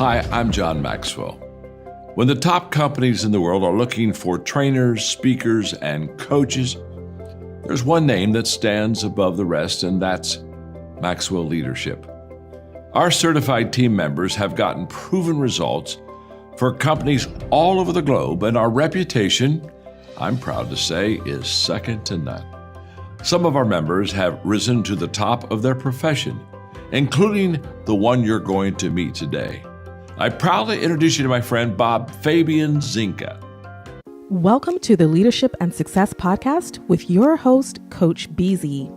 Hi, I'm John Maxwell. When the top companies in the world are looking for trainers, speakers, and coaches, there's one name that stands above the rest, and that's Maxwell Leadership. Our certified team members have gotten proven results for companies all over the globe, and our reputation, I'm proud to say, is second to none. Some of our members have risen to the top of their profession, including the one you're going to meet today. I proudly introduce you to my friend Bob Fabian Zinka. Welcome to the Leadership and Success Podcast with your host, Coach BZ.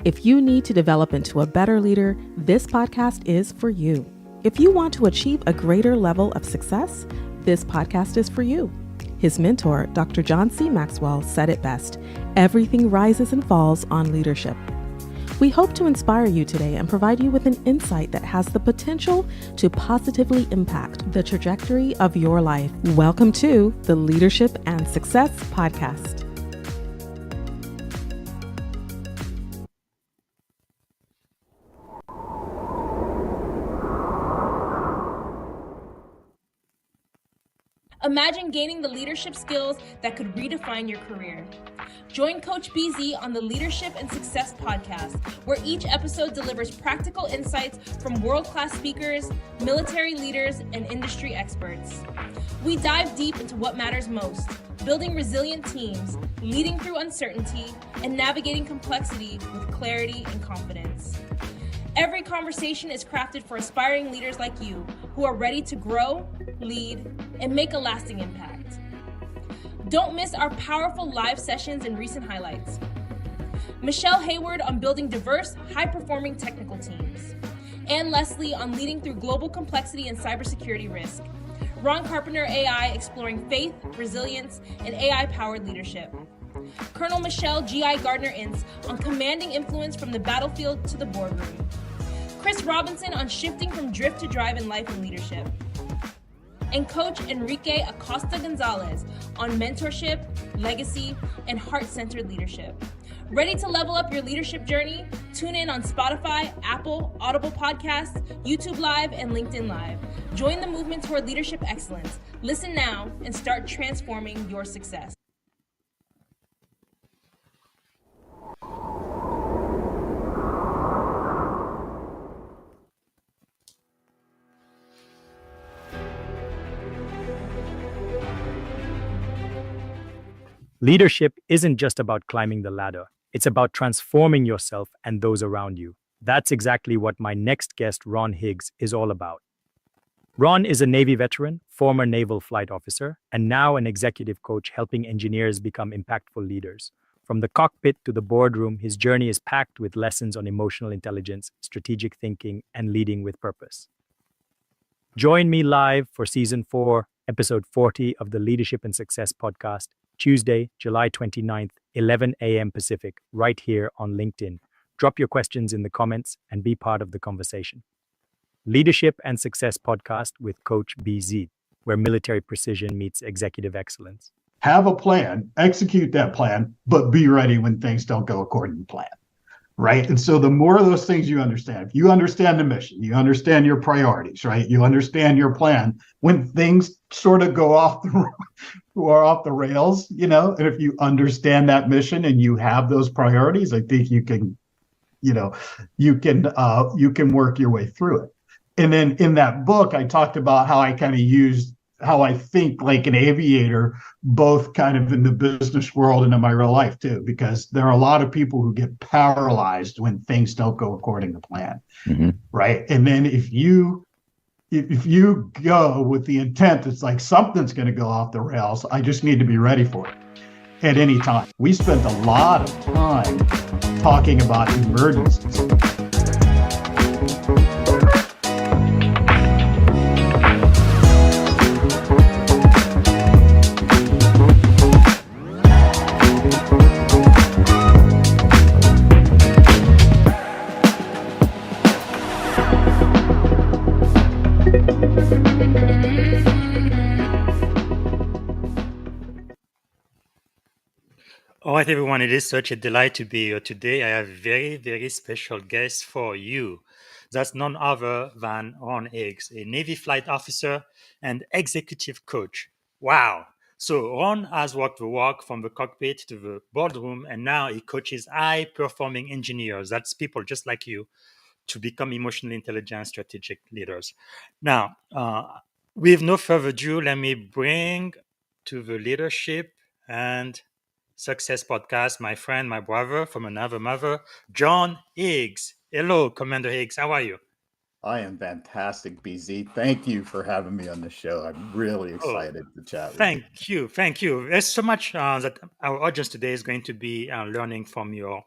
If you need to develop into a better leader, this podcast is for you. If you want to achieve a greater level of success, this podcast is for you. His mentor, Dr. John C. Maxwell, said it best: everything rises and falls on leadership. We hope to inspire you today and provide you with an insight that has the potential to positively impact the trajectory of your life. Welcome to the Leadership and Success Podcast. Imagine gaining the leadership skills that could redefine your career. Join Coach BZ on the Leadership and Success Podcast, where each episode delivers practical insights from world-class speakers, military leaders, and industry experts. We dive deep into what matters most: building resilient teams, leading through uncertainty, and navigating complexity with clarity and confidence. Every conversation is crafted for aspiring leaders like you who are ready to grow, lead, and make a lasting impact. Don't miss our powerful live sessions and recent highlights. Michelle Hayward on building diverse, high-performing technical teams. Ann Leslie on leading through global complexity and cybersecurity risk. Ron Carpenter AI exploring faith, resilience, and AI-powered leadership. Colonel Michelle G.I. Gardner-Ince on commanding influence from the battlefield to the boardroom. Chris Robinson on shifting from drift to drive in life and leadership. And Coach Enrique Acosta Gonzalez on mentorship, legacy, and heart-centered leadership. Ready to level up your leadership journey? Tune in on Spotify, Apple, Audible Podcasts, YouTube Live, and LinkedIn Live. Join the movement toward leadership excellence. Listen now and start transforming your success. Leadership isn't just about climbing the ladder. It's about transforming yourself and those around you. That's exactly what my next guest, Ron Higgs, is all about. Ron is a Navy veteran, former naval flight officer, and now an executive coach helping engineers become impactful leaders. From the cockpit to the boardroom, his journey is packed with lessons on emotional intelligence, strategic thinking, and leading with purpose. Join me live for Season 4, Episode 40 of the Leadership and Success Podcast, Tuesday, July 29th, 11 a.m. Pacific, right here on LinkedIn. Drop your questions in the comments and be part of the conversation. Leadership and Success Podcast with Coach BZ, where military precision meets executive excellence. Have a plan, execute that plan, but be ready when things don't go according to plan, right? And so the more of those things you understand, if you understand the mission, you understand your priorities, right? You understand your plan, when things sort of go off the rails, and if you understand that mission and you have those priorities, I think you can work your way through it. And then in that book, I talked about how I kind of used how I think like an aviator, both kind of in the business world and in my real life too, because there are a lot of people who get paralyzed when things don't go according to plan, right? And then if you go with the intent, it's like something's going to go off the rails, I just need to be ready for it at any time. We spent a lot of time talking about emergencies. All right, everyone, it is such a delight to be here today. I have a very, very special guest for you. That's none other than Ron Higgs, a Navy flight officer and executive coach. Wow. So Ron has walked the walk from the cockpit to the boardroom, and now he coaches high performing engineers. That's people just like you to become emotionally intelligent, strategic leaders. Now, with no further ado, let me bring to the leadership and success podcast my friend, my brother from another mother, John Higgs. Hello, Commander Higgs. How are you? I am fantastic, BZ. Thank you for having me on the show. I'm really Oh, excited to chat with you. thank you. Thank you. There's so much that our audience today is going to be learning from your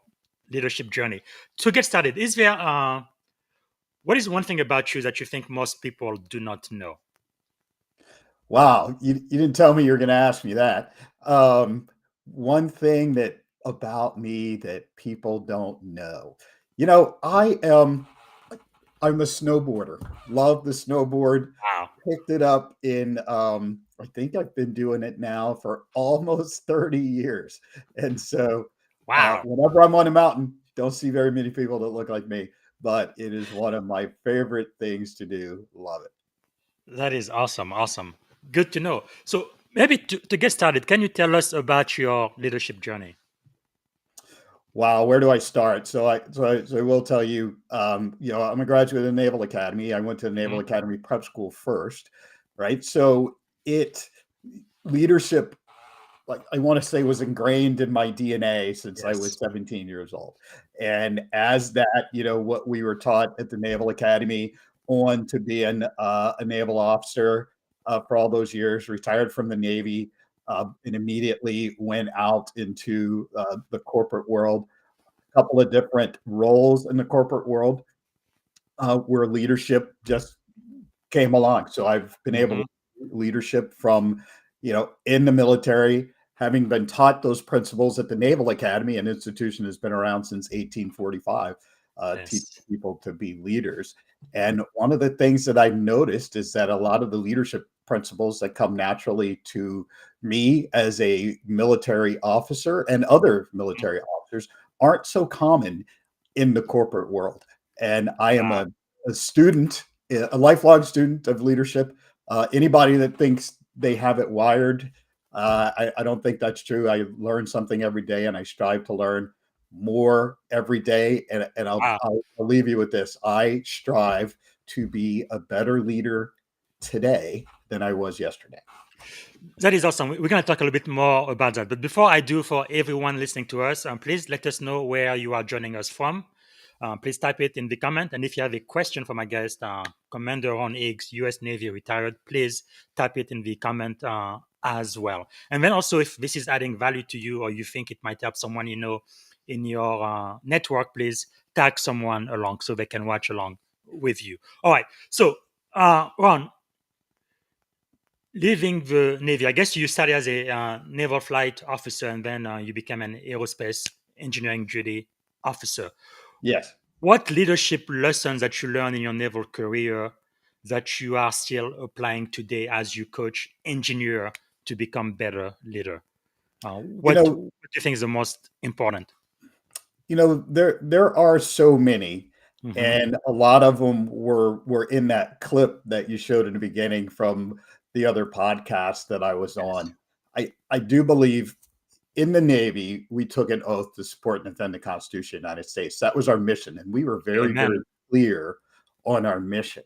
leadership journey. To get started, is there what is one thing about you that you think most people do not know? Wow, you didn't tell me you were going to ask me that. One thing that about me that people don't know, I'm a snowboarder. Love the snowboard. Wow. Picked it up in I think I've been doing it now for almost 30 years. And so Wow. whenever I'm on a mountain, don't see very many people that look like me, but it is one of my favorite things to do. Love it. That is awesome. Awesome. Good to know. So, maybe to get started, can you tell us about your leadership journey? Wow, where do I start? So I will tell you, I'm a graduate of the Naval Academy. I went to the Naval Mhm. Academy prep school first, right? So it leadership, like I want to say, was ingrained in my DNA since I was Yes. 17 years old. And as that, what we were taught at the Naval Academy on to being a naval officer for all those years, retired from the Navy, and immediately went out into the corporate world. A couple of different roles in the corporate world where leadership just came along. So I've been able Hmm. to leadership from, in the military, having been taught those principles at the Naval Academy, an institution that's been around since 1845, teaching Yes. people to be leaders. And one of the things that I've noticed is that a lot of the leadership principles that come naturally to me as a military officer and other military officers aren't so common in the corporate world. And I am a student, a lifelong student of leadership. Anybody that thinks they have it wired, I don't think that's true. I learn something every day, and I strive to learn more every day. And Wow. I'll leave you with this: I strive to be a better leader today than I was yesterday. That is awesome. We're going to talk a little bit more about that. But before I do, for everyone listening to us, please let us know where you are joining us from. Please type it in the comment. And if you have a question for my guest, Commander Ron Higgs, U.S. Navy retired, please type it in the comment as well. And then also, if this is adding value to you or you think it might help someone you know in your network, please tag someone along so they can watch along with you. All right. So, Ron, leaving the Navy, I guess you started as a naval flight officer and then you became an aerospace engineering duty officer. Yes. What leadership lessons that you learned in your naval career that you are still applying today as you coach engineer to become better leader? You What know, do you think is the most important? there are so many, Hmm. and a lot of them were in that clip that you showed in the beginning from the other podcast that I was Yes. on. I do believe in the Navy, we took an oath to support and defend the Constitution of the United States. That was our mission, and we were very, Amen. very clear on our mission.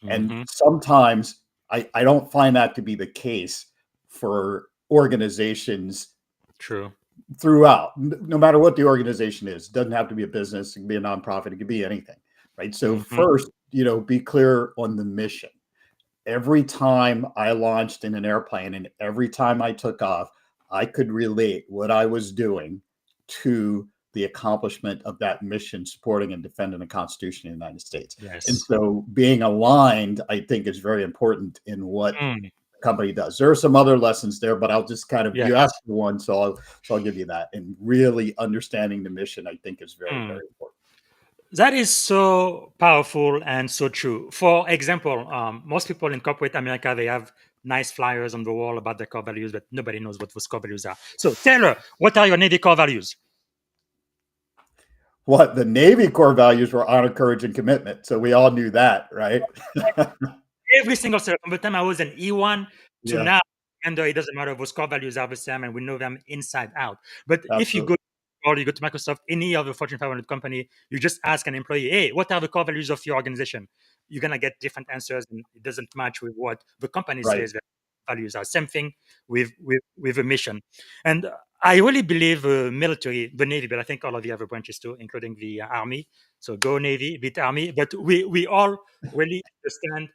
And Hmm. sometimes I don't find that to be the case for organizations True. throughout, no matter what the organization is. It doesn't have to be a business, it can be a nonprofit, it could be anything, right? So Hmm. first, be clear on the mission. Every time I launched in an airplane and every time I took off, I could relate what I was doing to the accomplishment of that mission, supporting and defending the Constitution of the United States. And Yes. so being aligned, I think, is very important in what Mm. the company does. There are some other lessons there, but I'll just kind of, you asked Yes. for one, so I'll give you that. And really understanding the mission, I think, is very, Mm. very important. That is so powerful and so true. For example, most people in corporate America, they have nice flyers on the wall about their core values, but nobody knows what those core values are. So, Taylor, what are your Navy core values? What the Navy core values were honor, courage, and commitment. So we all knew that, right? Every single set from the time I was an E1 to Yeah, now, and it doesn't matter, those core values are the same and we know them inside out. But if you absolutely. go or you go to Microsoft, any other Fortune 500 company, you just ask an employee, hey, what are the core values of your organization? You're going to get different answers and it doesn't match with what the company Right. says their values are. Same thing with a mission. And I really believe military, the Navy, but I think all of the other branches too, including the Army. So go Navy, beat Army. But we all really understand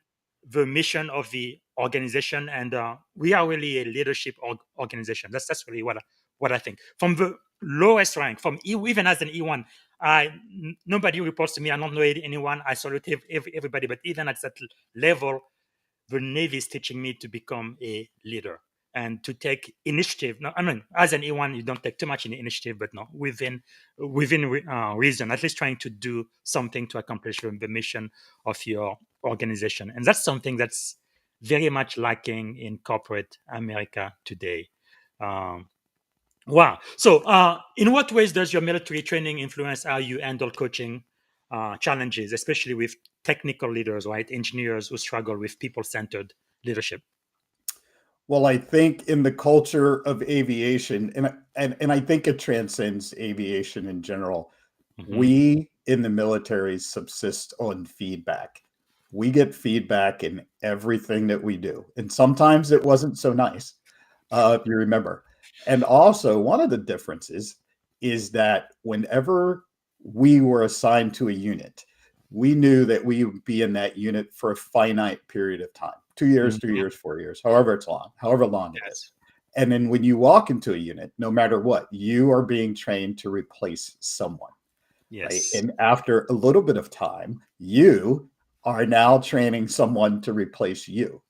the mission of the organization, and we are really a leadership organization. That's really what I think. From the lowest rank, from even as an E1, nobody reports to me. I don't know anyone. I salute everybody, but even at that level, the Navy is teaching me to become a leader and to take initiative. No, I mean, as an E1, you don't take too much initiative, but no, within reason, at least trying to do something to accomplish the mission of your organization. And that's something that's very much lacking in corporate America today. Um, Wow. So, in what ways does your military training influence how you handle coaching challenges, especially with technical leaders, right? Engineers who struggle with people centered leadership? Well, I think in the culture of aviation, and I think it transcends aviation in general, Hmm. we in the military subsist on feedback. We get feedback in everything that we do. And sometimes it wasn't so nice, if you remember. And also, one of the differences is that whenever we were assigned to a unit, we knew that we would be in that unit for a finite period of time, 2 years, 3 years, 4 years, however long it is. Yes. And then when you walk into a unit, no matter what, you are being trained to replace someone, right? Yes. And after a little bit of time, you are now training someone to replace you.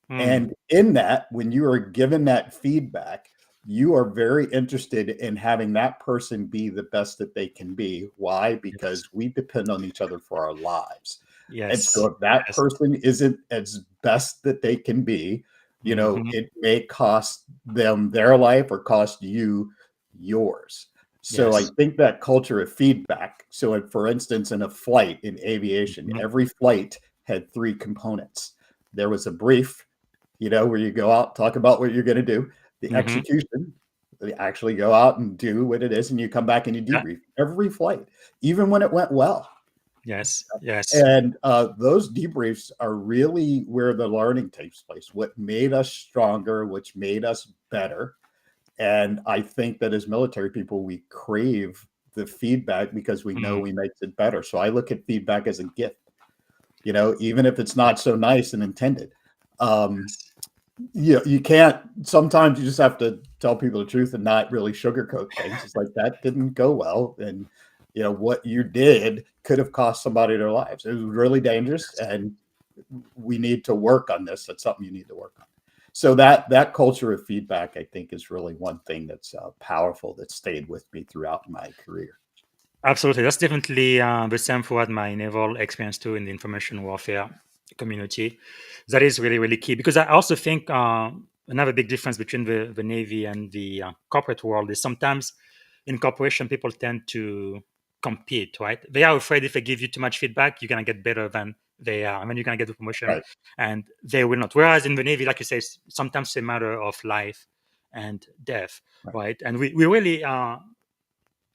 Mm. And in that, when you are given that feedback, you are very interested in having that person be the best that they can be. Why? Yes. Because we depend on each other for our lives. And so Yes. if that Yes. person isn't as best that they can be, Hmm. it may cost them their life or cost you yours. So I Yes. think that culture of feedback. So, for instance, in a flight in aviation, Mhm. every flight had three components. There was a brief, where you go out, talk about what you're going to do, the Mhm. execution, they actually go out and do what it is, and you come back and you Yeah. debrief every flight, even when it went well. Yes. Yes. And those debriefs are really where the learning takes place, what made us stronger, which made us better. And I think that as military people, we crave the feedback because we know Mm. we makes it better. So I look at feedback as a gift, even if it's not so nice and intended. Um, Yes. you can't, sometimes you just have to tell people the truth and not really sugarcoat things. It's like that didn't go well. And, what you did could have cost somebody their lives. It was really dangerous. And we need to work on this. That's something you need to work on. So that culture of feedback, I think, is really one thing that's powerful that stayed with me throughout my career. Absolutely. That's definitely the same throughout my naval experience too in the information warfare community. That is really, really key because I also think another big difference between the Navy and the corporate world is sometimes in corporation, people tend to compete, right? They are afraid if they give you too much feedback, you're going to get better than they are. And then you're going to get the promotion Right. and they will not. Whereas in the Navy, like you say, sometimes it's a matter of life and death, Right. right? And we really at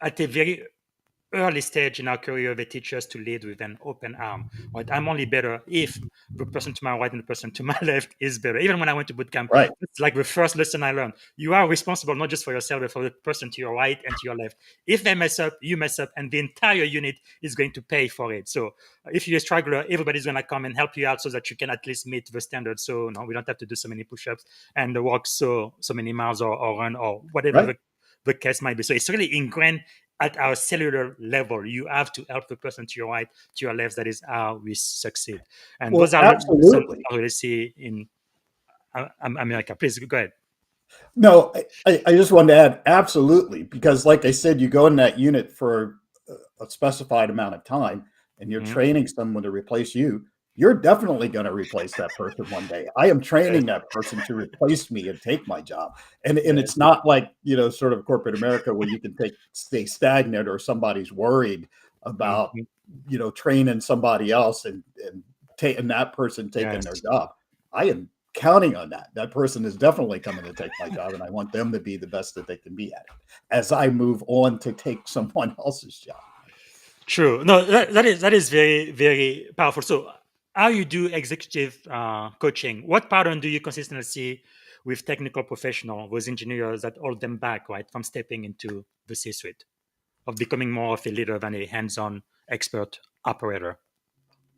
a very early stage in our career, they teach us to lead with an open arm. Right? I'm only better if the person to my right and the person to my left is better. Even when I went to boot camp, Right. it's like the first lesson I learned. You are responsible not just for yourself, but for the person to your right and to your left. If they mess up, you mess up, and the entire unit is going to pay for it. So if you're a struggler, everybody's going to come and help you out so that you can at least meet the standard. So no, we don't have to do so many push-ups and walk so many miles or run or whatever Right. the case might be. So it's really ingrained at our cellular level. You have to help the person to your right, to your left. That is how we succeed. And those Well, are lessons absolutely. I really see in America. Please go ahead. No, I just wanted to add absolutely, because like I said, you go in that unit for a specified amount of time and you're Mhm. training someone to replace you. you're definitely going to replace that person one day. I am training that person to replace me and take my job. And it's not like, sort of corporate America where you can stay stagnant or somebody's worried about, training somebody else and taking that person taking their job. I am counting on that. That person is definitely coming to take my job, and I want them to be the best that they can be at it as I move on to take someone else's job. True. No, that is very, very powerful. So, how you do executive coaching? What pattern do you consistently see with technical professionals, those engineers that hold them back, right, from stepping into the C-suite, of becoming more of a leader than a hands-on expert operator?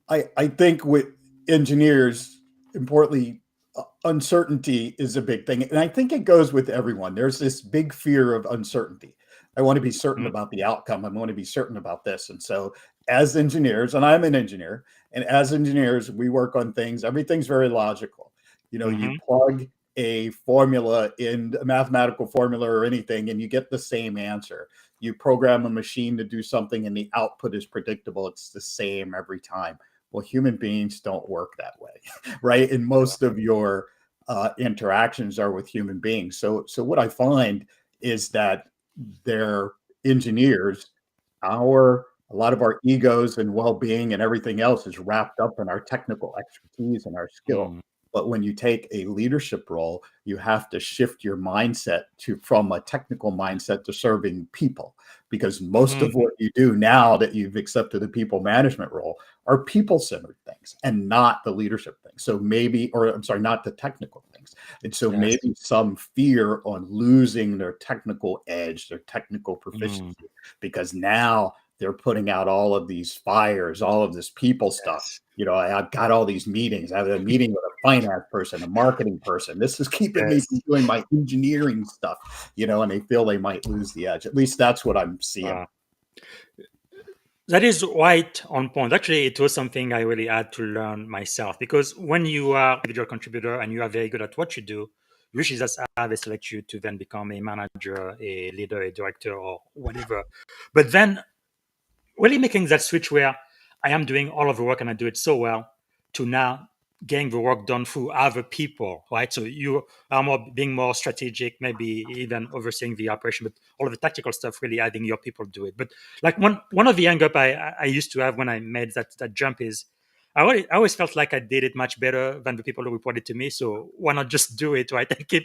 I think with engineers, importantly, uncertainty is a big thing. And I think it goes with everyone. There's this big fear of uncertainty. I want to be certain about the outcome. I want to be certain about this. And so as engineers, and I'm an engineer, and as engineers, we work on things, everything's very logical. You plug a formula in a mathematical formula or anything, and you get the same answer. You program a machine to do something and the output is predictable. It's the same every time. Well, human beings don't work that way, right? And most of your interactions are with human beings. So what I find is that they're engineers. A lot of our egos and well-being and everything else is wrapped up in our technical expertise and our skill. But when you take a leadership role, you have to shift your mindset from a technical mindset to serving people, because most of what you do now that you've accepted the people management role are people-centered things and not the leadership things. So not the technical things. And so maybe some fear on losing their technical edge, their technical proficiency, because now they're putting out all of these fires, all of this people stuff. I've got all these meetings. I have a meeting with a finance person, a marketing person. This is keeping me from doing my engineering stuff, and they feel they might lose the edge. At least that's what I'm seeing. That is right on point. Actually, it was something I really had to learn myself, because when you are an individual contributor and you are very good at what you do, usually that's how they select you to then become a manager, a leader, a director, or whatever. But then really making that switch where I am doing all of the work and I do it so well, to now getting the work done through other people, right? So you are being more strategic, maybe even overseeing the operation, but all of the tactical stuff, really having your people do it. But like one of the hang up I used to have when I made that jump is I always felt like I did it much better than the people who reported to me. So why not just do it, right? And keep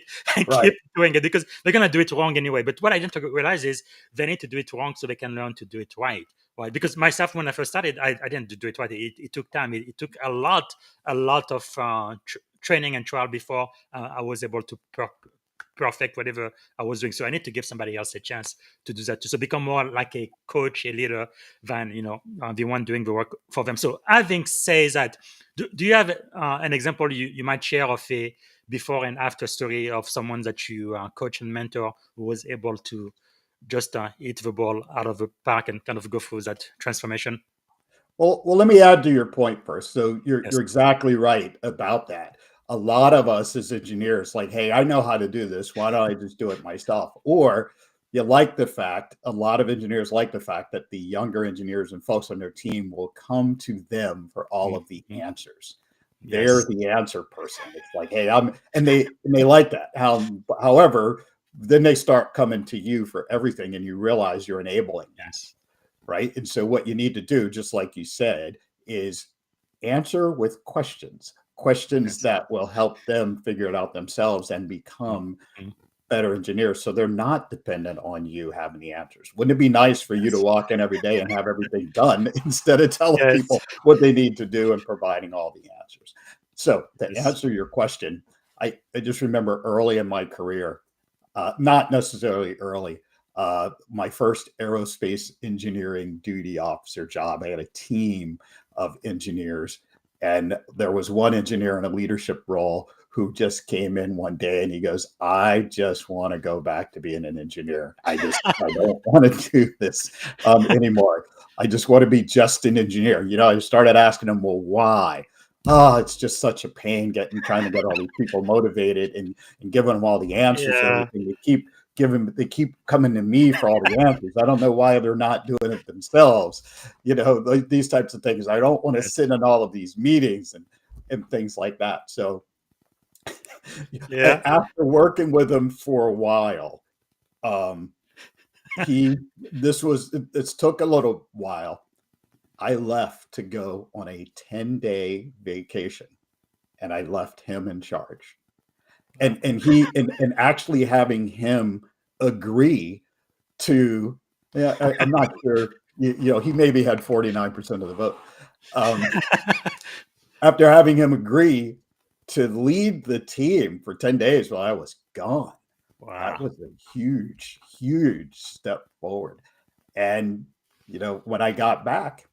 doing it, because they're gonna do it wrong anyway. But what I didn't realize is they need to do it wrong so they can learn to do it right. Right? Because myself, when I first started, I didn't do it right. It took time. It took a lot of training and trial before I was able to perfect whatever I was doing. So I need to give somebody else a chance to do that too. So become more like a coach, a leader, than the one doing the work for them. So having said that, do you have an example you might share of a before and after story of someone that you coach and mentor who was able to just hit the ball out of the park and kind of go through that transformation? Well, let me add to your point first. So you're exactly right about that. A lot of us as engineers, like, hey, I know how to do this. Why don't I just do it myself? Or a lot of engineers like the fact that the younger engineers and folks on their team will come to them for all of the answers. They're the answer person. It's like, hey, and they like that. However, then they start coming to you for everything, and you realize you're enabling that, right? And so what you need to do, just like you said, is answer with questions that will help them figure it out themselves and become better engineers, so they're not dependent on you having the answers. Wouldn't it be nice for you to walk in every day and have everything done instead of telling people what they need to do and providing all the answers? So to answer your question, I just remember early in my career, not necessarily early, my first aerospace engineering duty officer job, I had a team of engineers, and there was one engineer in a leadership role who just came in one day and he goes, I just want to go back to being an engineer. I don't want to do this anymore. I just want to be just an engineer. I started asking him, well, why? Oh, it's just such a pain trying to get all these people motivated and giving them all the answers and everything. They keep they keep coming to me for all the answers. I don't know why they're not doing it themselves. These types of things. I don't want to sit in all of these meetings and things like that. So Yeah. after working with him for a while, this took a little while. I left to go on a 10-day vacation, and I left him in charge. And actually having him agree to, I'm not sure, he maybe had 49% of the vote. After having him agree to lead the team for 10 days while I was gone, that was a huge, huge step forward. And, when I got back,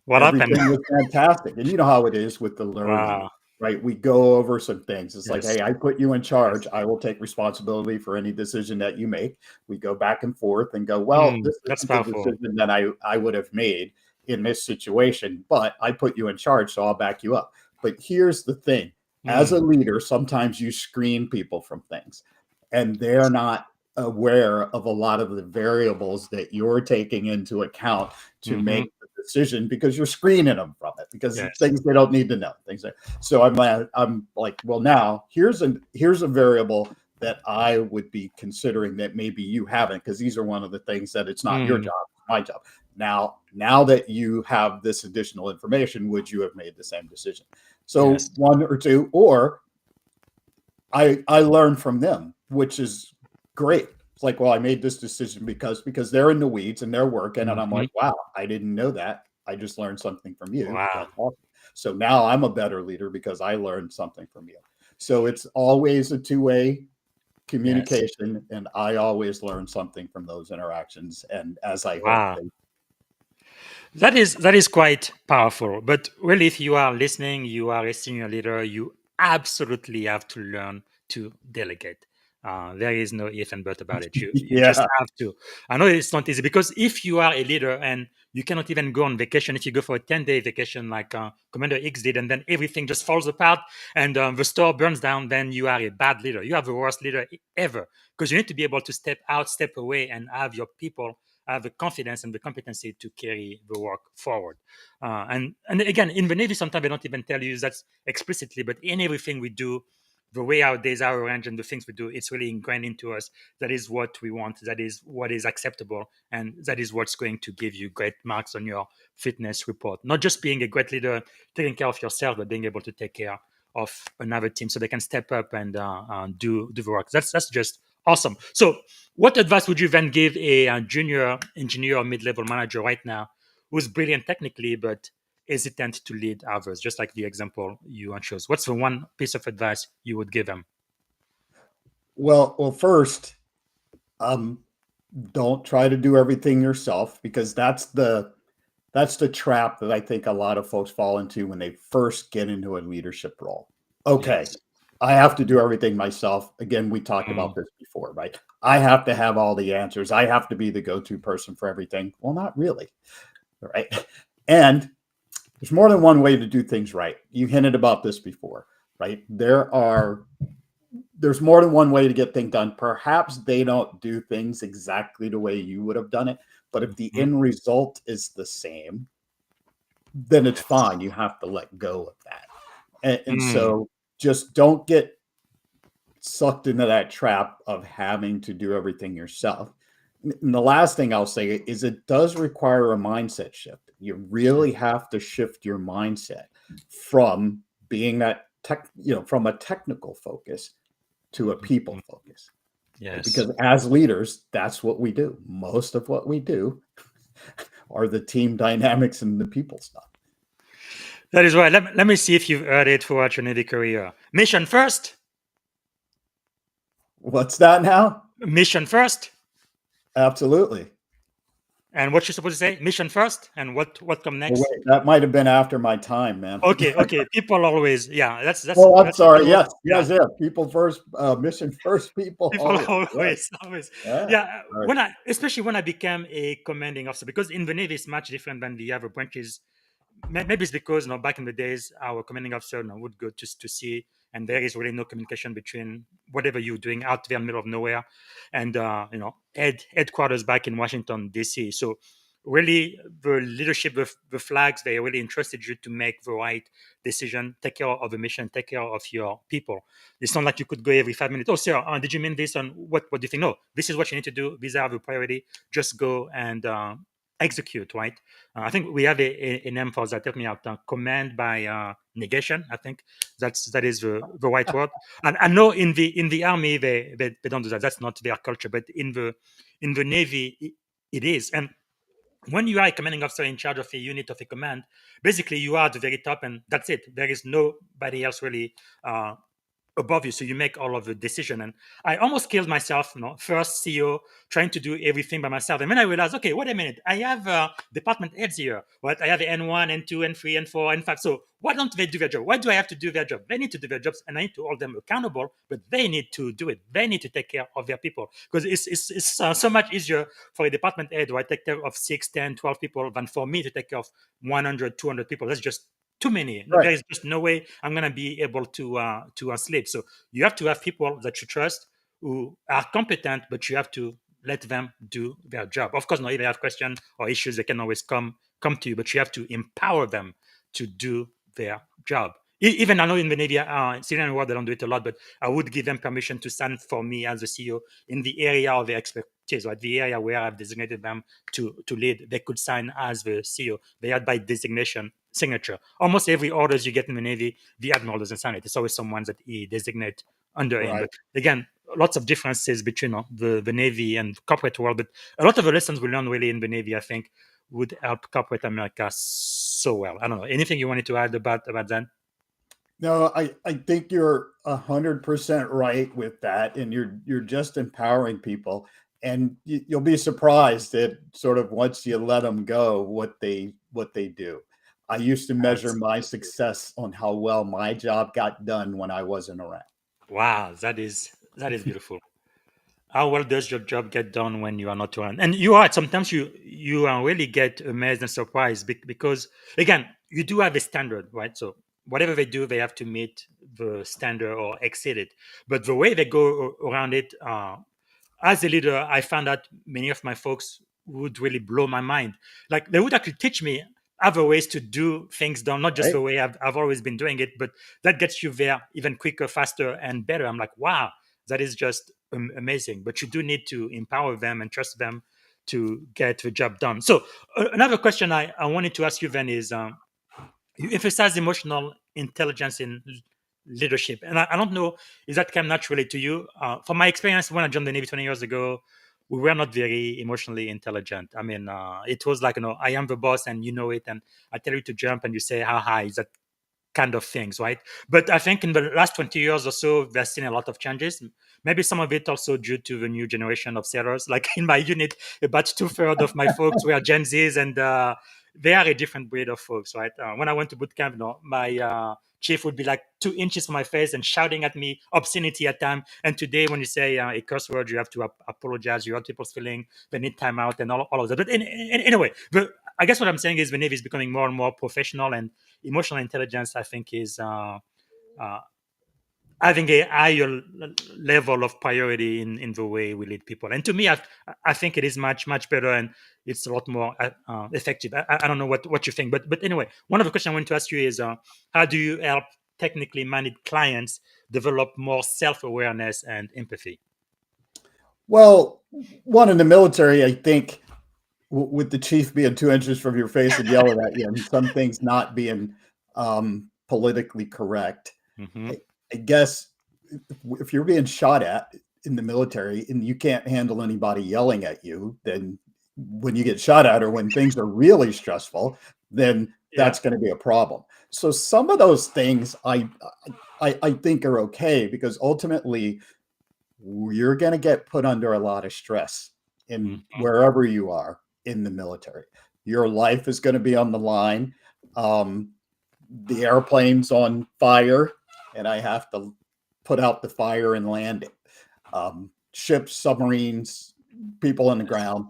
What everything happened? was fantastic. And you know how it is with the learning. Wow. Right? We go over some things. It's like, Yes. hey, I put you in charge. I will take responsibility for any decision that you make. We go back and forth and go, well, this That's isn't the powerful. decision that I would have made in this situation, but I put you in charge, so I'll back you up. But here's the thing. As a leader, sometimes you screen people from things, and they're not aware of a lot of the variables that you're taking into account to make the decision, because you're screening them from it, because it's things they don't need to know. So I'm like, well, now here's a variable that I would be considering that maybe you haven't, because these are one of the things that it's not your job, it's my job. Now that you have this additional information, would you have made the same decision? So one or two, or I learn from them, which is great. It's like, well, I made this decision because they're in the weeds and they're working, and I'm like, wow, I didn't know that. I just learned something from you. Wow. That's awesome. So now I'm a better leader because I learned something from you. So it's always a two-way communication, and I always learn something from those interactions. And as I hope, that is quite powerful. But really, if you are listening, you are a senior leader, you absolutely have to learn to delegate. There is no if and but about it. You just have to. I know it's not easy, because if you are a leader and you cannot even go on vacation, if you go for a 10-day vacation like Commander Higgs did, and then everything just falls apart and the store burns down, then you are a bad leader. You are the worst leader ever, because you need to be able to step out, step away, and have your people have the confidence and the competency to carry the work forward. And again, in the Navy, sometimes they don't even tell you that explicitly, but in everything we do, the way our days are arranged and the things we do, it's really ingrained into us. That is what we want. That is what is acceptable. And that is what's going to give you great marks on your fitness report. Not just being a great leader, taking care of yourself, but being able to take care of another team so they can step up and do the work. That's just awesome. So what advice would you then give a junior engineer or mid-level manager right now who's brilliant technically but hesitant to lead others, just like the example you chose? What's the one piece of advice you would give them? Well, first, don't try to do everything yourself, because that's the trap that I think a lot of folks fall into when they first get into a leadership role. Okay, I have to do everything myself. Again, we talked about this before, right? I have to have all the answers. I have to be the go-to person for everything. Well, not really, right? And there's more than one way to do things right. You hinted about this before, right? There's more than one way to get things done. Perhaps they don't do things exactly the way you would have done it, but if the end result is the same, then it's fine. You have to let go of that. And so just don't get sucked into that trap of having to do everything yourself. And the last thing I'll say is it does require a mindset shift. You really have to shift your mindset from being that from a technical focus to a people focus. Yes. Because as leaders, that's what we do. Most of what we do are the team dynamics and the people stuff. That is right. Let me see if you've heard it throughout your Navy career. Mission first. What's that now? Mission first. Absolutely. And what you're supposed to say? Mission first. And what come next? Oh, wait, that might have been after my time, man. Okay. People always, that's. Oh, I'm that's sorry. Yes. People first, mission first. People always. Yeah. Especially when I became a commanding officer, because in the Navy it's much different than the other branches. Maybe it's because back in the days our commanding officer would go just to sea and there is really no communication between whatever you're doing out there in the middle of nowhere and headquarters back in Washington D.C. So really, the leadership, the flags, they really entrusted you to make the right decision, take care of the mission, take care of your people. It's not like you could go every 5 minutes. Oh, sir, did you mean this? And what do you think? No, this is what you need to do. These are the priority. Just go and execute, right? I think we have a name for that. Help me out. Command by negation. I think that is the right word. And I know in the army they don't do that. That's not their culture. But in the Navy, it is. And when you are a commanding officer in charge of a unit of a command, basically you are at the very top, and that's it. There is nobody else really above you, so you make all of the decision. And I almost killed myself, first CEO, trying to do everything by myself. And then I realized, okay, wait a minute, I have department heads here, right? I have N1, N2, N3, N4, N5. So why don't they do their job? Why do I have to do their job? They need to do their jobs, and I need to hold them accountable, but they need to do it. They need to take care of their people, because it's so much easier for a department head, right, take care of 6, 10, 12 people than for me to take care of 100, 200 people. That's just too many. Right. There is just no way I'm going to be able to sleep. So you have to have people that you trust who are competent, but you have to let them do their job. Of course, if they have questions or issues, they can always come to you, but you have to empower them to do their job. Even I know in the Navy, civilian world, they don't do it a lot, but I would give them permission to stand for me as a CEO in the area of their expertise, right? The area where I've designated them to lead. They could sign as the CEO. They had by designation signature. Almost every orders you get in the Navy, the admiral doesn't sign it. It's always someone that he designate under him. But again, lots of differences between the Navy and corporate world. But a lot of the lessons we learn really in the Navy, I think, would help corporate America so well. I don't know. Anything you wanted to add about that? No, I think you're 100% right with that, and you're just empowering people, and you'll be surprised that sort of once you let them go, what they do. I used to measure my success on how well my job got done when I wasn't around. Wow, that is beautiful. How well does your job get done when you are not around? And you are sometimes you really get amazed and surprised because again, you do have a standard, right? So whatever they do, they have to meet the standard or exceed it. But the way they go around it, as a leader, I found that many of my folks would really blow my mind. Like they would actually teach me other ways to do things done, not just the way I've always been doing it, but that gets you there even quicker, faster, and better. I'm like, wow, that is just amazing. But you do need to empower them and trust them to get the job done. So another question I wanted to ask you then is, you emphasize emotional intelligence in leadership. And I don't know if that came naturally to you. From my experience, when I joined the Navy 20 years ago, we were not very emotionally intelligent. I mean, it was like, I am the boss and you know it. And I tell you to jump and you say, how high is that kind of things, right? But I think in the last 20 years or so, we've seen a lot of changes. Maybe some of it also due to the new generation of sailors. Like in my unit, about 2/3 of my folks were Gen Zs, and they are a different breed of folks, right? When I went to boot camp, my chief would be like 2 inches from my face and shouting at me obscenity at time. And today, when you say a curse word, you have to apologize. You hurt people's feeling. They need time out and all of that. But anyway, I guess what I'm saying is the Navy is becoming more and more professional, and emotional intelligence, I think, is having a higher level of priority in the way we lead people. And to me, I think it is much, much better, and it's a lot more effective. I don't know what you think, but anyway, one of the questions I want to ask you is, how do you help technically managed clients develop more self-awareness and empathy? Well, one in the military, I think, with the chief being 2 inches from your face and yelling at you, and some things not being politically correct. Mm-hmm. I guess if you're being shot at in the military and you can't handle anybody yelling at you, then when you get shot at or when things are really stressful, then that's going to be a problem. So some of those things I think are okay, because ultimately you're going to get put under a lot of stress in wherever you are in the military. Your life is going to be on the line. The airplane's on fire, and I have to put out the fire and land it. Ships, submarines, people on the ground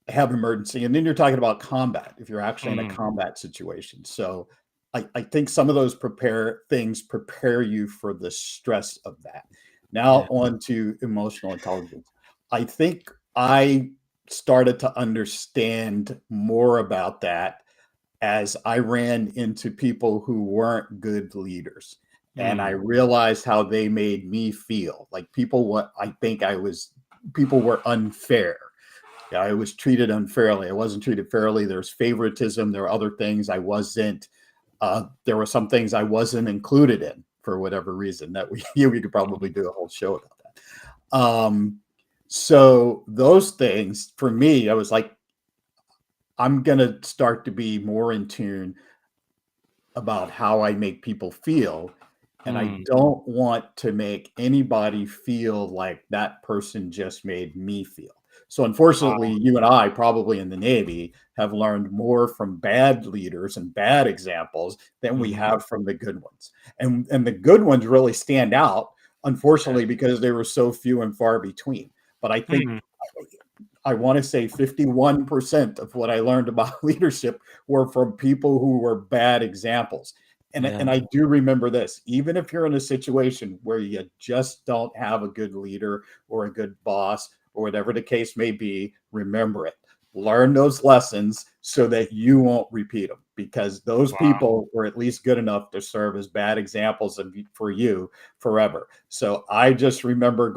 have emergency. And then you're talking about combat, if you're actually in a combat situation. So I think some of those things prepare you for the stress of that. Now on to emotional intelligence. I think I started to understand more about that as I ran into people who weren't good leaders. And I realized how they made me feel. Like people were unfair. Yeah, I was treated unfairly. I wasn't treated fairly. There's favoritism. There were other things I wasn't. There were some things I wasn't included in for whatever reason that we could probably do a whole show about that. So those things for me, I was like, I'm going to start to be more in tune about how I make people feel. And I don't want to make anybody feel like that person just made me feel. So unfortunately, you and I probably in the Navy have learned more from bad leaders and bad examples than we have from the good ones. And the good ones really stand out, unfortunately, because they were so few and far between. But I think I want to say 51% of what I learned about leadership were from people who were bad examples. And I do remember this, even if you're in a situation where you just don't have a good leader or a good boss or whatever the case may be, remember it. Learn those lessons so that you won't repeat them, because those people were at least good enough to serve as bad examples for you forever. So I just remember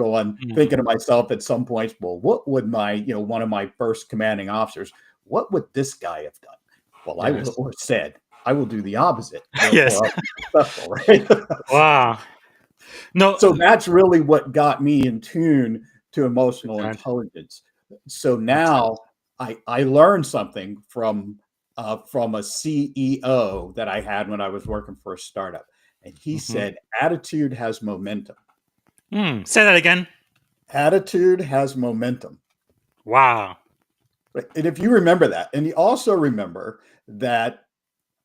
thinking to myself at some points, well, what would one of my first commanding officers, what would this guy have done? Well, I would have said, I will do the opposite. Yes. Therefore, I'll be successful, right? Wow. No. So that's really what got me in tune to emotional intelligence. So now I learned something from a CEO that I had when I was working for a startup, and he said, "Attitude has momentum." Say that again. Attitude has momentum. Wow. And if you remember that, and you also remember that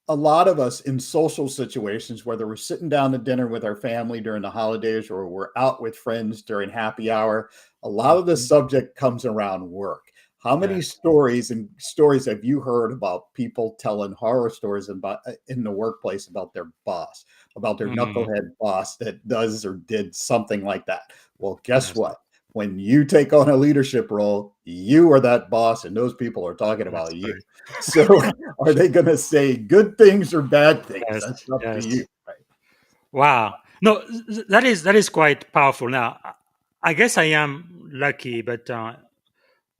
a lot of us in social situations, whether we're sitting down to dinner with our family during the holidays or we're out with friends during happy hour, a lot of the subject comes around work. How many stories have you heard about people telling horror stories about in the workplace about their boss, about their knucklehead boss that does or did something like that? Well, guess what? When you take on a leadership role, you are that boss, and those people are talking about you. So are they going to say good things or bad things? That's up to you. Right? Wow. No, that is quite powerful. Now, I guess I am lucky, but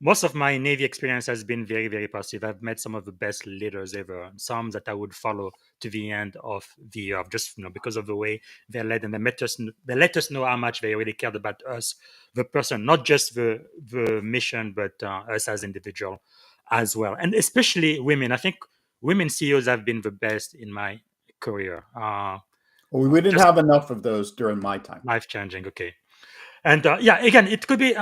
most of my Navy experience has been very, very positive. I've met some of the best leaders ever, some that I would follow to the end of the year, just because of the way they led, and they let us know how much they really cared about us, the person, not just the mission, but us as individual as well, and especially women. I think women CEOs have been the best in my career. Well, we didn't have enough of those during my time. Life changing. Okay, and again, it could be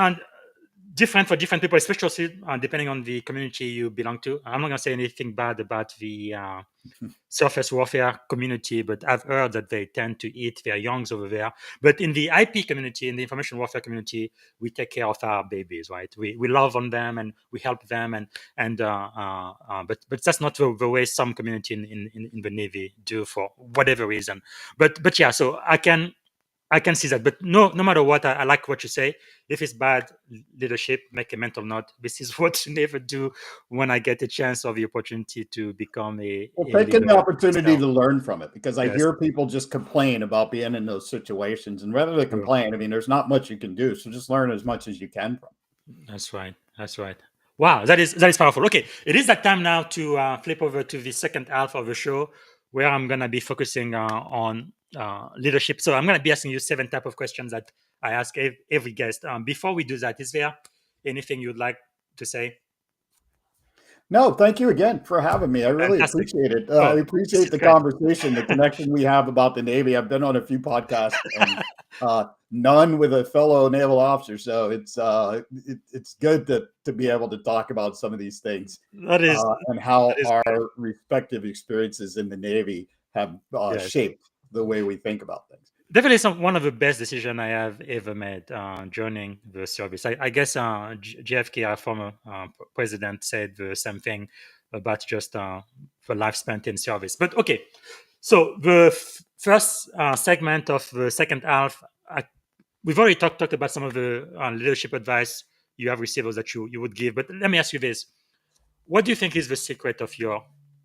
different for different people, especially depending on the community you belong to. I'm not going to say anything bad about the surface warfare community, but I've heard that they tend to eat their youngs over there. But in the IP community, in the information warfare community, we take care of our babies, right? We love on them and we help them, but that's not the way some community in the Navy do for whatever reason. But yeah, so I can see that, but no matter what, I like what you say. If it's bad leadership, make a mental note. This is what to never do when I get a chance or the opportunity to become a taking leader the opportunity myself. to learn from it, because I hear people just complain about being in those situations, and rather than complain, I mean, there's not much you can do, so just learn as much as you can from it. That's right. Wow, that is powerful. Okay, it is that time now to flip over to the second half of the show, where I'm gonna be focusing on leadership. So I'm gonna be asking you 7 type of questions that I ask every guest. Before we do that, is there anything you'd like to say? No, thank you again for having me. I really Fantastic. appreciate it. Oh, I this appreciate is the great. conversation, the connection we have about the Navy. I've been on a few podcasts, and none with a fellow naval officer. So it's good to be able to talk about some of these things That is and how great. our respective experiences in the Navy have Yes. shaped the way we think about things. Definitely one of the best decisions I have ever made joining the service. I guess JFK, our former president, said the same thing about just the life spent in service. But okay, So the first segment of the second half, we've already talked about some of the leadership advice you have received or that you would give. But let me ask you this: what do you think is the secret of your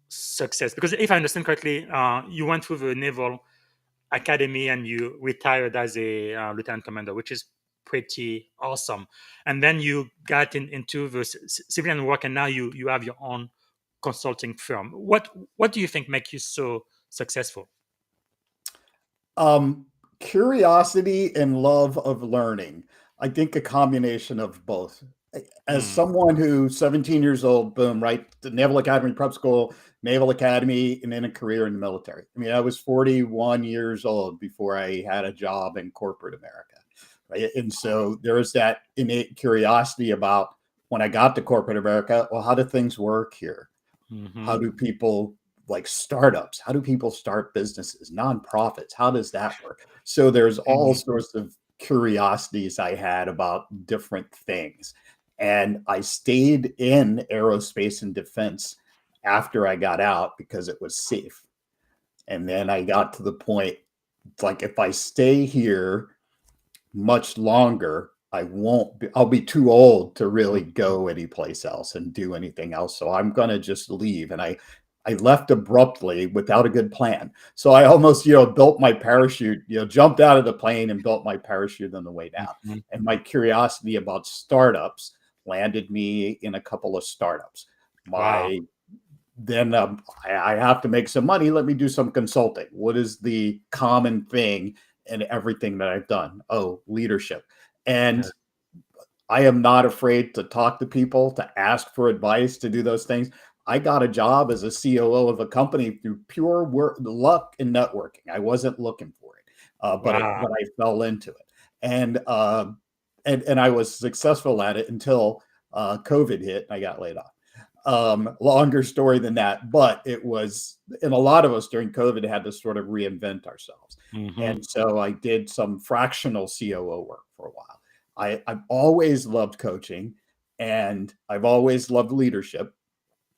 success? Because if I understand correctly, you went through the Naval Academy and you retired as a lieutenant commander, which is pretty awesome. And then you got into the civilian work, and now you have your own consulting firm. What do you think makes you so successful? Curiosity and love of learning. I think a combination of both. As Mm, someone who's 17 years old, boom, right, the Naval Academy prep school, Naval Academy, and then a career in the military. I mean, I was 41 years old before I had a job in corporate America, right? And so there was that innate curiosity about when I got to corporate America, well, how do things work here? mhm, How do people like startups? How do people start businesses, nonprofits? How does that work? So there's all mhm. sorts of curiosities I had about different things. And I stayed in aerospace and defense after I got out because it was safe. And then I got to the point, it's like if I stay here much longer, I'll be too old to really go anyplace else and do anything else. So I'm going to just leave. And I left abruptly without a good plan. So I almost, built my parachute, jumped out of the plane and built my parachute on the way down. Mhm. And my curiosity about startups landed me in a couple of startups. Wow. My then I have to make some money. Let me do some consulting. What is the common thing in everything that I've done? Oh, leadership. Yeah. And I am not afraid to talk to people, to ask for advice, to do those things. I got a job as a COO of a company through pure luck and networking. I wasn't looking for it, Wow. but I fell into it, and I was successful at it until COVID hit and I got laid off. Longer story than that, but it was, and a lot of us during COVID had to sort of reinvent ourselves. Mhm. And so I did some fractional COO work for a while. I've always loved coaching and I've always loved leadership.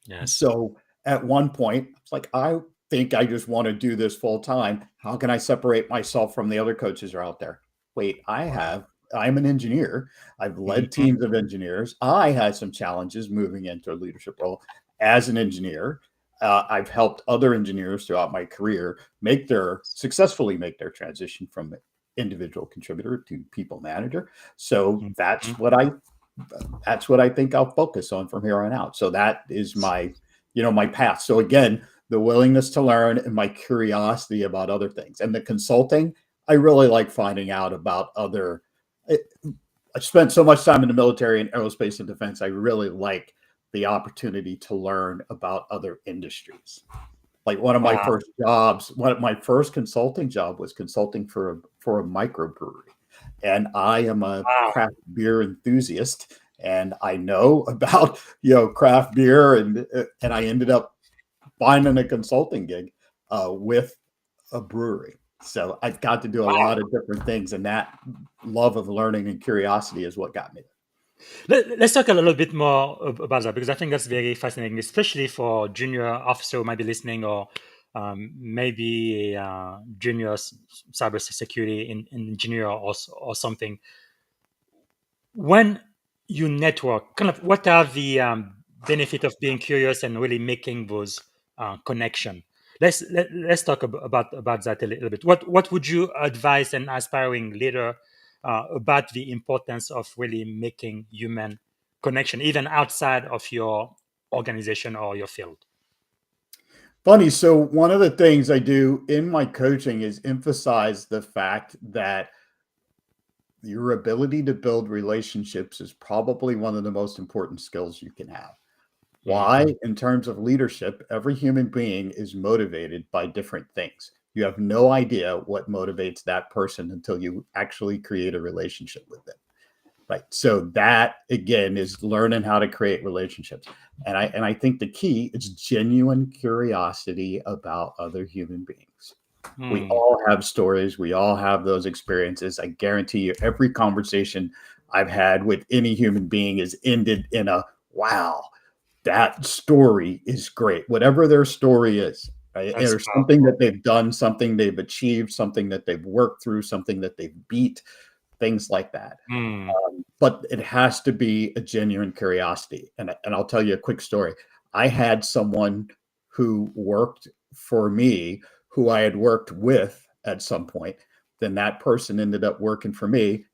Yes. So at one point, it's like, I think I just want to do this full time. How can I separate myself from the other coaches who are out there? Wait, I'm an engineer. I've led Mhm. teams of engineers. I had some challenges moving into a leadership role as an engineer. I've helped other engineers throughout my career successfully make their transition from individual contributor to people manager. So Mhm. that's what I think I'll focus on from here on out. So that is my path. So again, the willingness to learn and my curiosity about other things. And the consulting, I really like finding out about I spent so much time in the military and aerospace and defense. I really like the opportunity to learn about other industries. Like Wow. one of my first consulting job was consulting for a microbrewery. And I am a Wow. craft beer enthusiast and I know about, craft beer and I ended up finding a consulting gig with a brewery. So I got to do a lot of different things and that love of learning and curiosity is what got me there. Let's talk a little bit more about that because I think that's very fascinating, especially for junior officer who might be listening or maybe a junior cybersecurity engineer or something. When you network, kind of what are the benefit of being curious and really making those connection? Let's talk about that a little bit. What would you advise an aspiring leader about the importance of really making human connection, even outside of your organization or your field? Funny. So one of the things I do in my coaching is emphasize the fact that your ability to build relationships is probably one of the most important skills you can have. Why? Mhm. In terms of leadership, every human being is motivated by different things. You have no idea what motivates that person until you actually create a relationship with them. Right. So that again is learning how to create relationships. And I think the key is genuine curiosity about other human beings. We Hmm. all have stories, we all have those experiences. I guarantee you every conversation I've had with any human being is ended in a wow, that story is great. Whatever their story is. right? That's Or something powerful. that they've done, something they've achieved, something that they've worked through, something that they've beat, things like that. Mm, But it has to be a genuine curiosity. And I'll tell you a quick story. I had someone who worked for me who I had worked with at some point. Then that person ended up working for me.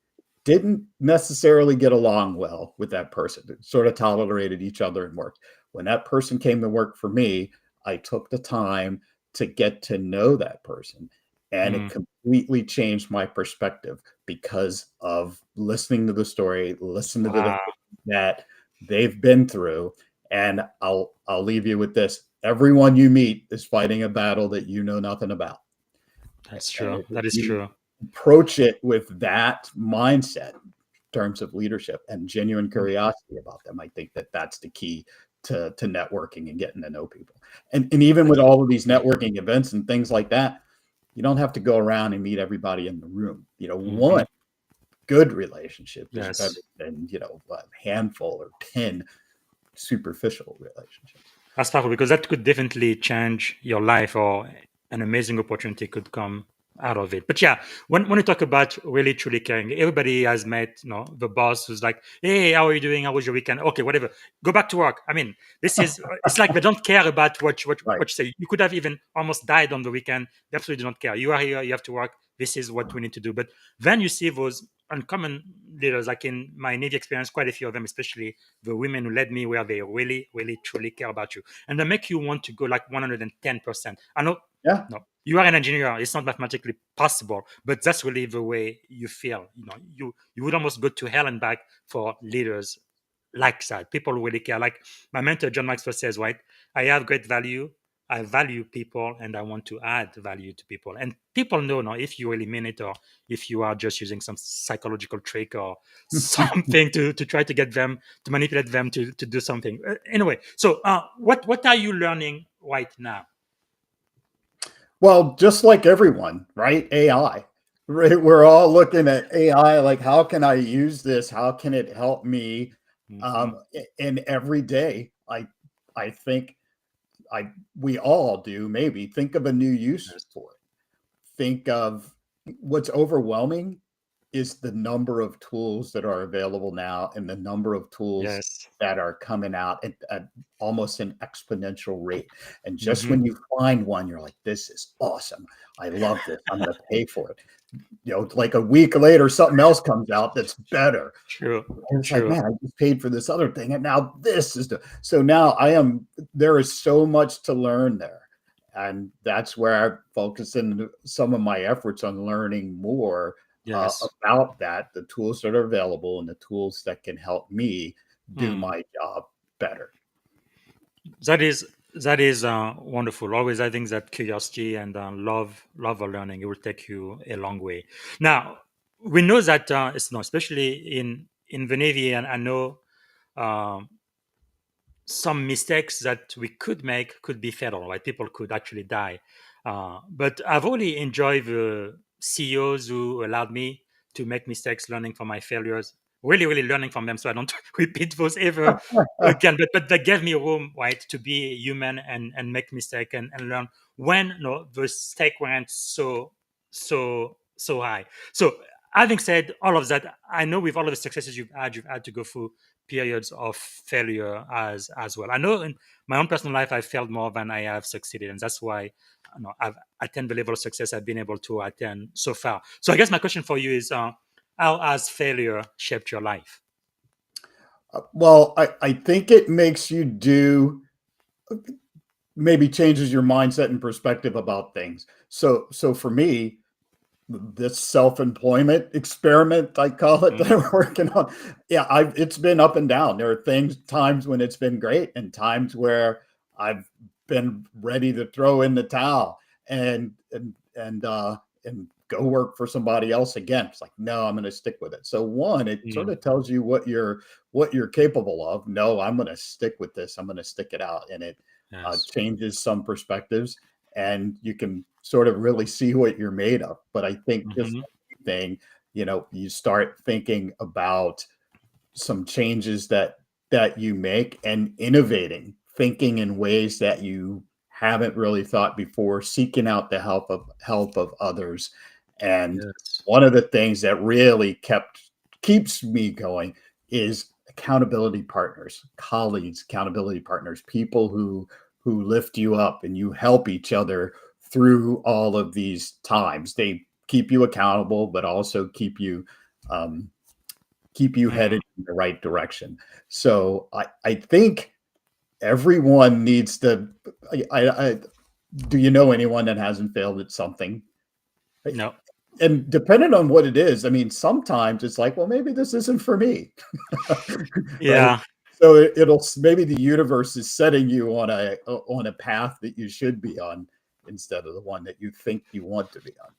Didn't necessarily get along well with that person. Sort of tolerated each other and worked. When that person came to work for me, I took the time to get to know that person. And it mm. completely changed my perspective because of listening to the story, listening to the Wow, things that they've been through. And I'll leave you with this. Everyone you meet is fighting a battle that you know nothing about. that's And true. if That is you true. approach it with that mindset in terms of leadership and genuine Mm. curiosity about them, I think that that's the key to networking and getting to know people. And even with all of these networking events and things like that, you don't have to go around and meet everybody in the room. Mhm. One good relationship is better Yes. than, a handful or 10 superficial relationships. That's powerful because that could definitely change your life, or an amazing opportunity could come out of it. But yeah, when you talk about really truly caring, everybody has met, the boss who's like, "Hey, how are you doing? How was your weekend? Okay, whatever. Go back to work." I mean, it's like they don't care about Right. what you say. You could have even almost died on the weekend. They absolutely don't care. You are here. You have to work. This is what we need to do. But then you see those uncommon leaders, like in my Navy experience, quite a few of them, especially the women who led me, where they really, really, truly care about you, and they make you want to go like 110%. I know, Yeah. no, you are an engineer. It's not mathematically possible, but that's really the way you feel. You would almost go to hell and back for leaders like that. People who really care. Like my mentor John Maxwell says, right? I have great value. I value people, and I want to add value to people. And people know now if you really mean it, or if you are just using some psychological trick or something to try to get them, to manipulate them to do something. Anyway, so what are you learning right now? Well, just like everyone, right? AI, right? We're all looking at AI like, how can I use this? How can it help me? Hmm. In every day, I think I we all do maybe think of a new use Yes. for it. Think of what's overwhelming is the number of tools that are available now and the number of tools Yes. that are coming out at almost an exponential rate. And just Hmm. when you find one, you're like, this is awesome. I love this. I'm going to pay for it. Like a week later, something else comes out that's better. True. And it's like, True. man, I just paid for this other thing. And now this is so now there is so much to learn there. And that's where I focus in some of my efforts on learning more Yes. about that, the tools that are available and the tools that can help me do Hmm. my job better. That is that is wonderful. Always, I think that curiosity and love of learning, it will take you a long way. Now, we know that it's not, especially in the Navy, and I know um, some mistakes that we could make could be fatal, right? People could actually die. But I've really enjoyed the CEOs who allowed me to make mistakes, learning from my failures, really, really learning from them so I don't repeat those ever again. But they gave me room, right, to be human and make mistake and learn when the stake went so high. So having said all of that, I know with all of the successes you've had to go through periods of failure as well. I know in my own personal life I failed more than I have succeeded, and that's why I've attained the level of success I've been able to attain so far. So I guess my question for you is, how has failure shaped your life? Well, I think it makes you maybe changes your mindset and perspective about things. So for me, this self-employment experiment, I call it, Mhm. that I'm working on. Yeah, it's been up and down. There are times when it's been great and times where I've been ready to throw in the towel and go work for somebody else again. It's like, no, I'm going to stick with it. So one, it sort Mm. of tells you what you're capable of. No, I'm going to stick with this. I'm going to stick it out, and it Yes. changes some perspectives, and you can sort of really see what you're made of. But I think just Hmm. like anything, you start thinking about some changes that you make and innovating, thinking in ways that you haven't really thought before, seeking out the help of others. And Yes. one of the things that really keeps me going is accountability partners, colleagues, accountability partners, people who lift you up and you help each other through all of these times. They keep you accountable, but also keep you headed in the right direction. So I think everyone needs to. Do you know anyone that hasn't failed at something? No. And depending on what it is, I mean, sometimes it's like, well, maybe this isn't for me. Right? Yeah. So it'll maybe the universe is setting you on a path that you should be on instead of the one that you think you want to be on.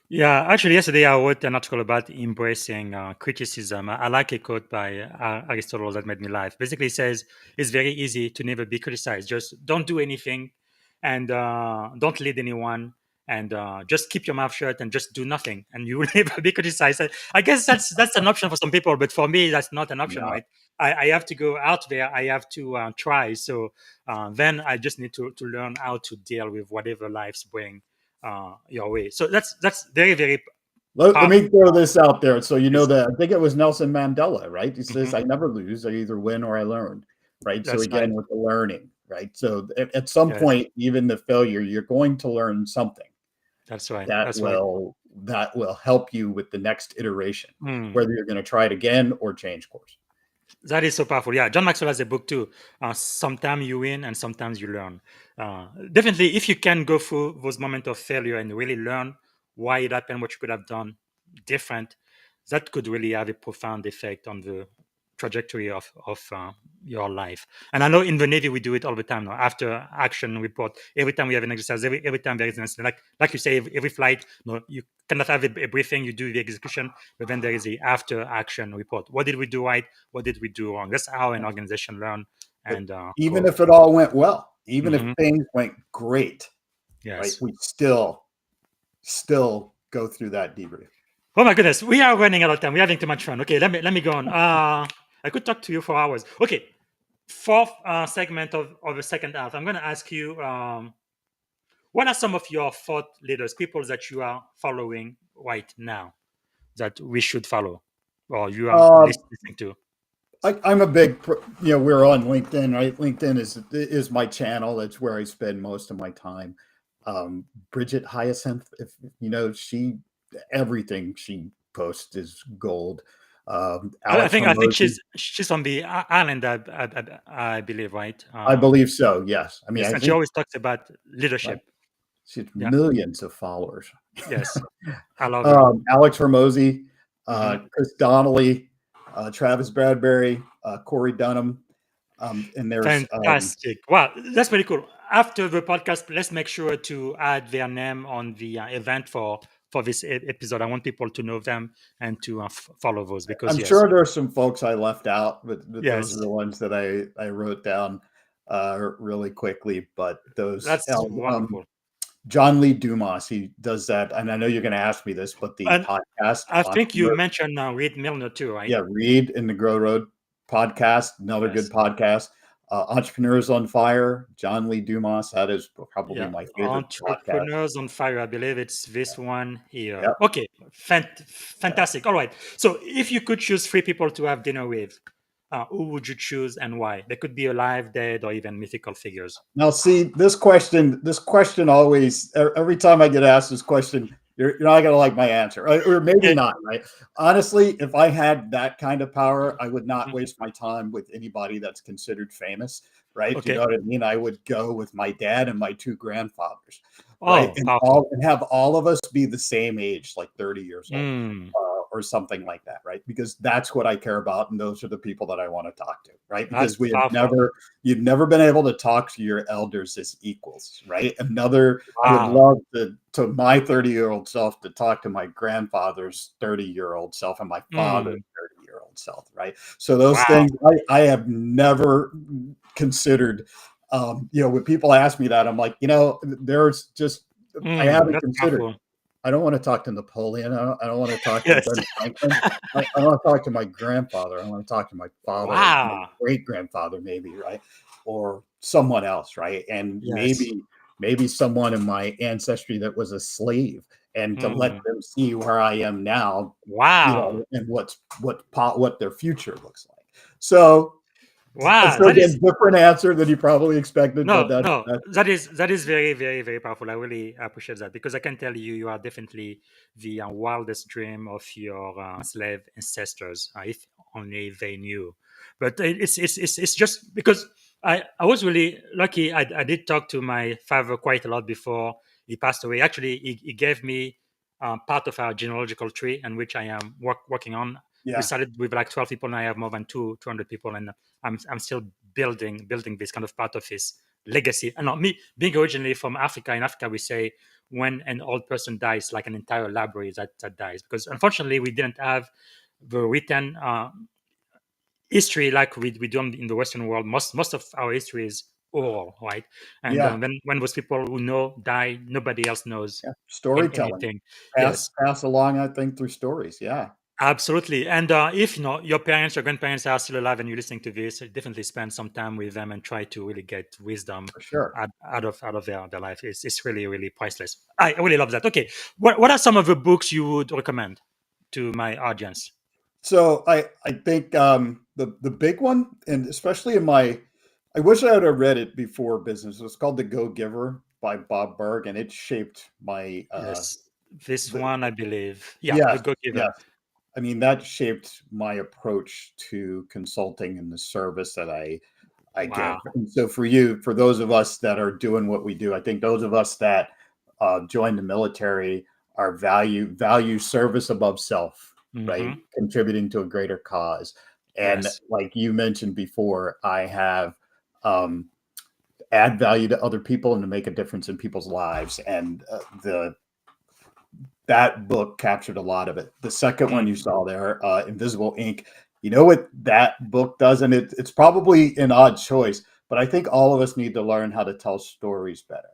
Yeah, actually, yesterday I wrote an article about embracing criticism. I like a quote by Aristotle that made me laugh. Basically, it says it's very easy to never be criticized. Just don't do anything, and don't lead anyone, and just keep your mouth shut and just do nothing, and you will never be criticized. I guess that's an option for some people, but for me, that's not an option, Yeah. right? I have to go out there. I have to try. So then I just need to learn how to deal with whatever life's bring your way. So that's very, very Let me throw this out there. So Yes. that I think it was Nelson Mandela, right? He says, Mhm. I never lose. I either win or I learn. Right. So That's right. again, with the learning, right? So at some Yes. point, even the failure, you're going to learn something That's right. that That's right. will help you with the next iteration, Mm. whether you're going to try it again or change course. That is so powerful. Yeah, John Maxwell has a book too. Sometimes you win and sometimes you learn. Definitely, if you can go through those moments of failure and really learn why it happened, what you could have done different, that could really have a profound effect on the trajectory of your life. And I know in the Navy we do it all the time now. After action report, every time we have an exercise, every time there is an incident, like you say, every flight, you cannot have a briefing. You do the execution, but then there is the after action report. What did we do right? What did we do wrong? That's how an organization learn and Even grow. if it all went well, even if Mhm. things went great, right? Yes. We still go through that debrief. Oh my goodness, we are running out of time. We're having too much fun. Okay, let me go on. I could talk to you for hours. Okay, fourth segment of the second half. I'm going to ask you, what are some of your thought leaders, people that you are following right now that we should follow, or you are listening to? I'm a big, we're on LinkedIn, right? LinkedIn is my channel. That's where I spend most of my time. Bridget Hyacinth, if everything she posts is gold. I Alex think Hormozy, she's on the island, I believe, right? I believe so. Yes, I mean, Yes, I and she think always talks about right. leadership. She's Yeah, millions of followers. yes, I love her. Alex Hormozy, Mhm. Chris Donnelly, Travis Bradbury, Corey Dunham, and there's Fantastic. Wow, that's pretty cool. After the podcast, let's make sure to add their name on the event for this episode. I want people to know them and to follow those because I'm yes, sure there's some folks I left out, but those yes, are the ones that I wrote down really quickly. But those that's wonderful. John Lee Dumas, he does that, and I know you're going to ask me this, but the And podcast I think you entrepreneur, mentioned Reed Milner too, right? yeah, Read in the Grow Road podcast, another good Yes. podcast. Entrepreneurs on Fire, John Lee Dumas, that is probably Yeah, my favorite podcast. Entrepreneurs on Fire. I believe it's this one here. Yep. Okay, fantastic. All right. So, if you could choose three people to have dinner with, who would you choose and why? They could be alive, dead, or even mythical figures. Now, see, this question always, every time I get asked this question, you're not going to like my answer, right? Or maybe Yeah. not, right? Honestly, if I had that kind of power, I would not Mhm. waste my time with anybody that's considered famous, right? You Okay. know what I mean? I would go with my dad and my two grandfathers, right? Oh, powerful. And have all of us be the same age, like 30 years old. Mm, Or something like that, right? Because that's what I care about, and those are the people that I want to talk to, right? that's Because powerful. you've never been able to talk to your elders as equals, right? I would Wow. love to my 30-year-old self to talk to my grandfather's 30-year-old self and my father's Mm, 30-year-old self, right? So those wow. things I have never considered. When people ask me that, I'm like, there's just I haven't That's considered. powerful. I don't want to talk to Napoleon. I don't want to talk to Yes. Ben Franklin. I want to talk to my grandfather. I want to talk to my father, or my Wow. great grandfather, maybe, right? Or someone else, right? And Yes. maybe someone in my ancestry that was a slave, and to let Mm. them see where I am now, Wow. and what their future looks like. So, Wow. so That again, is different answer than you probably expected, but no, that, no. that That is very, very, very powerful. I really appreciate that because I can tell you, you are definitely the wildest dream of your slave ancestors, if only they knew. But it's just because I was really lucky. I did talk to my father quite a lot before he passed away. Actually, he gave me part of our genealogical tree, and which I am working on. We yeah, started with like 12 people, and I have more than 200 people, and I'm still building this kind of part of his legacy. And not me being originally from Africa. In Africa, we say when an old person dies, like an entire library that dies, because unfortunately we didn't have the written history like we do in the Western world. Most of our history is oral, right? And yeah, when those people who know die, nobody else knows yeah. Storytelling, anything. Yes, pass along, I think, through stories. Yeah, absolutely. And if your parents or grandparents are still alive and you're listening to this, definitely spend some time with them and try to really get wisdom for sure. out of their life. It's really, really priceless. I really love that. Okay. What are some of the books you would recommend to my audience? So I think the big one, and especially in my, I wish I would have read it before business. It's called The Go Giver by Bob Berg, and it shaped my Yes. This the one, I believe. Yeah, the yes, Go Giver. yes. I mean, that shaped my approach to consulting and the service that I Wow. give. And so for you, for those of us that are doing what we do, I think those of us that join the military are value service above self, right? Mm-hmm. Contributing to a greater cause. And Yes. like you mentioned before, I have um, add value to other people and to make a difference in people's lives. And the that book captured a lot of it. The second one Mm. you saw there, Invisible Ink, you know what that book does, and it's probably an odd choice, but I think all of us need to learn how to tell stories better.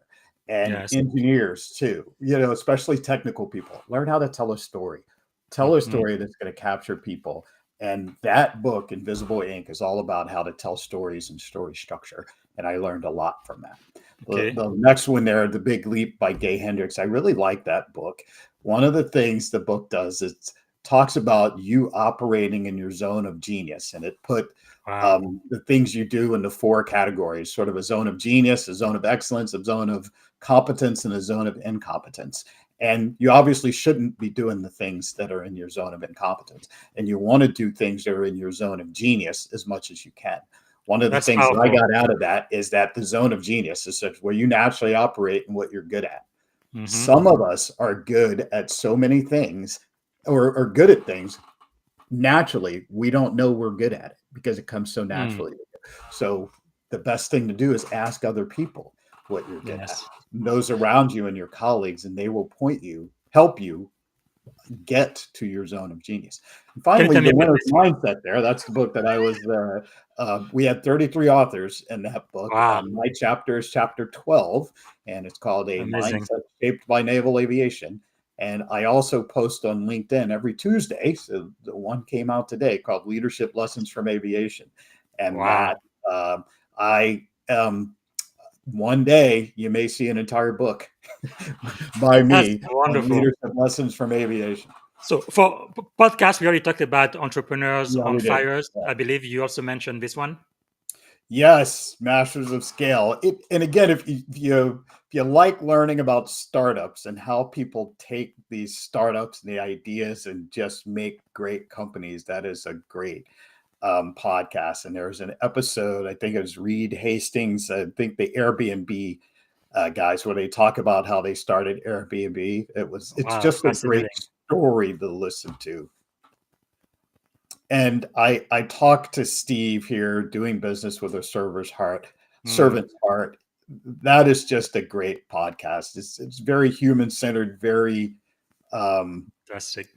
And Yes. engineers too, especially technical people, learn how to tell a story. Tell a Mm-hmm. story that's going to capture people. And that book, Invisible Ink, is all about how to tell stories and story structure. And I learned a lot from that. Okay. The next one there, The Big Leap by Gay Hendricks, I really like that book. One of the things the book does is talks about you operating in your zone of genius, and it put Wow. the things you do into four categories: sort of a zone of genius, a zone of excellence, a zone of competence, and a zone of incompetence. And you obviously shouldn't be doing the things that are in your zone of incompetence, and you want to do things that are in your zone of genius as much as you can. One of the That's things that I powerful. got out of that is that the zone of genius is where you naturally operate and what you're good at. Mm-hmm. Some of us are good at so many things, or good at things naturally. We don't know we're good at it because it comes so Mm. naturally. So the best thing to do is ask other people what you're good at, Yes. those around you and your colleagues, and they will help you get to your zone of genius. And Can you finally, tell me The about Winner's this one? Mindset there. That's the book that I was, we had 33 authors in that book. Wow. My chapter is chapter 12, and it's called A Amazing. Mindset Shaped by Naval Aviation. And I also post on LinkedIn every Tuesday. So the one came out today called Leadership Lessons from Aviation. And that Wow. I one day you may see an entire book by That's me on wonderful. leadership lessons from aviation. So for podcast, we already talked about entrepreneurs Yeah, on we did. fires. Yeah. I believe you also mentioned this one. Yes, masters of scale. And again, if you like learning about startups and how people take these startups and the ideas and just make great companies, that is a great podcast. And there's an episode, I think it was Reed Hastings, I think the Airbnb guys, where they talk about how they started Airbnb. It's Wow, just a great fascinating. story to listen to. And I talked to Steve here, doing business with a Mm, servant's heart. That is just a great podcast. It's very human centered, very fantastic.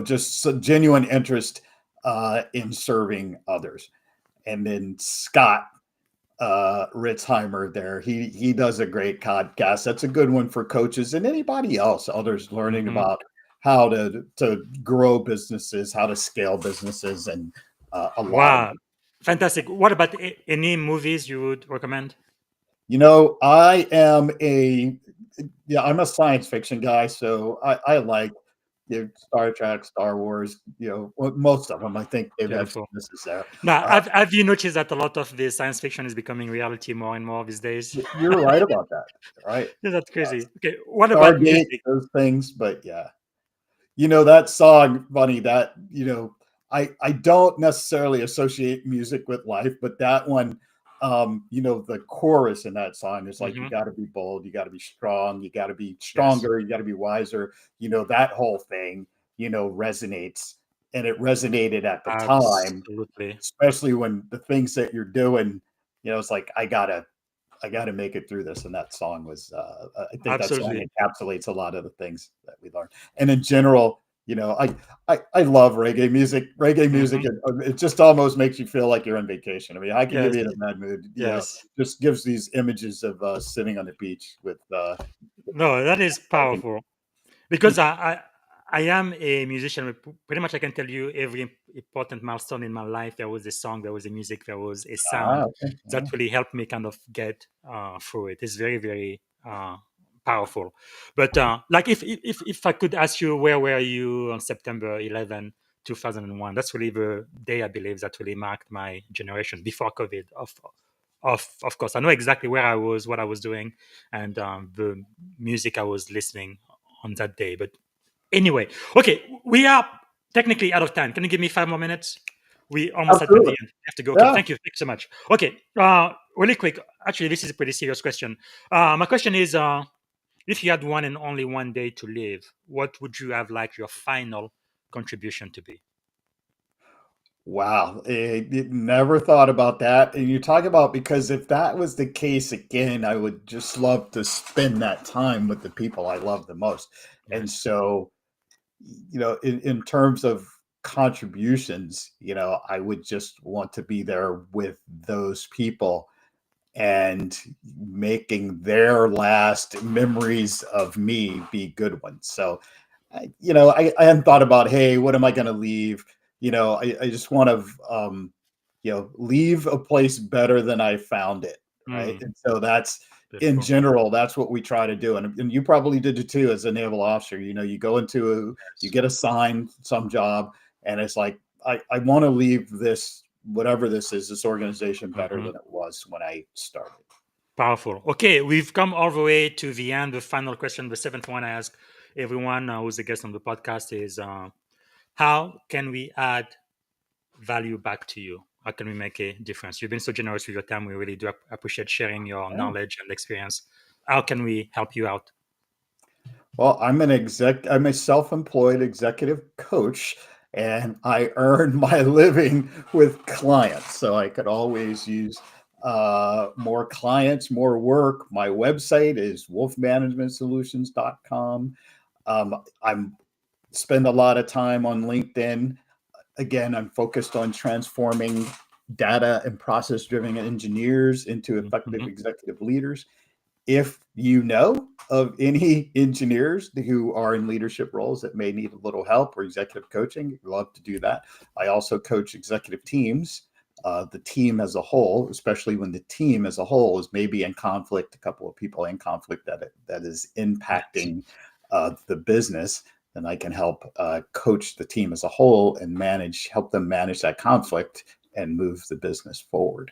just a genuine interest in serving others. And then Scott Ritzheimer there, he does a great podcast. That's a good one for coaches and anybody else, others learning Hmm. about how to grow businesses, how to scale businesses, and a lot of Wow, fantastic. What about any movies you would recommend? I am I'm a science fiction guy, so I like Star Trek, Star Wars, most of them. I think they've had some Beautiful. misses there. Now, Uh, have you noticed that a lot of the science fiction is becoming reality more and more these days? you're right about that, right? Yeah, that's crazy. Okay, what about Stargate, music? those things, but yeah. That song, funny that, I don't necessarily associate music with life, but that one, the chorus in that song is like, you Hmm. got to be bold, you got to be strong, you got to be Yes, stronger, you got to be wiser. That whole thing, resonates. And it resonated at the time, absolutely. especially when the things that you're doing, it's like, I gotta make it through this. And that song was, I think that song Absolutely. encapsulates a lot of the things that we learned. And in general, I love reggae music. Reggae music, Hmm. it just almost makes you feel like you're on vacation. I mean, how can you Yes, be in a bad mood? yes. Just gives these images of sitting on the beach with No, that is talking. powerful. Because I am a musician. Pretty much, I can tell you every important milestone in my life. There was a song, there was a music, there was a sound Okay. that really helped me kind of get through it. It's very, very powerful. But like, if I could ask you, where were you on September 11, 2001? That's really the day, I believe, that really marked my generation before COVID. Of course, I know exactly where I was, what I was doing, and the music I was listening on that day. But anyway, okay, we are technically out of time. Can you give me 5 more minutes? We almost at the Absolutely. end. We have to go. Okay, Yeah. thank you. Thank you so much. Okay, really quick. Actually, this is a pretty serious question. My question is, if you had one and only one day to live, what would you have like your final contribution to be? Wow, never thought about that. And you talk about, because if that was the case again, I would just love to spend that time with the people I love the most. And Yes. so, in terms of contributions, I would just want to be there with those people and making their last memories of me be good ones. So, I hadn't thought about, hey, what am I going to leave? I just want to, leave a place better than I found it. Right. Mm, And so that's, in beautiful. general, that's what we try to do. And you probably did it too as a naval officer. You go you Yes. get assigned some job, and it's like, I want to leave this, whatever this is, this organization better Mhm. than it was when I started. Powerful. Okay, we've come all the way to the end. The final question, the seventh one I ask everyone who's a guest on the podcast is, how can we add value back to you? How can we make a difference? You've been so generous with your time. We really do appreciate sharing your Yeah. knowledge and experience. How can we help you out? Well, I'm a self-employed executive coach, and I earn my living with clients. So I could always use more clients, more work. My website is wolfmanagementsolutions.com. I'm spend a lot of time on LinkedIn. Again, I'm focused on transforming data and process driven engineers into effective Mhm. executive leaders. If you know of any engineers who are in leadership roles that may need a little help or executive coaching, I'd love to do that. I also coach executive teams, the team as a whole, especially when the team as a whole is maybe in conflict, a couple of people in conflict that is Yes. impacting the business. Then I can help coach the team as a whole and help them manage that conflict and move the business forward.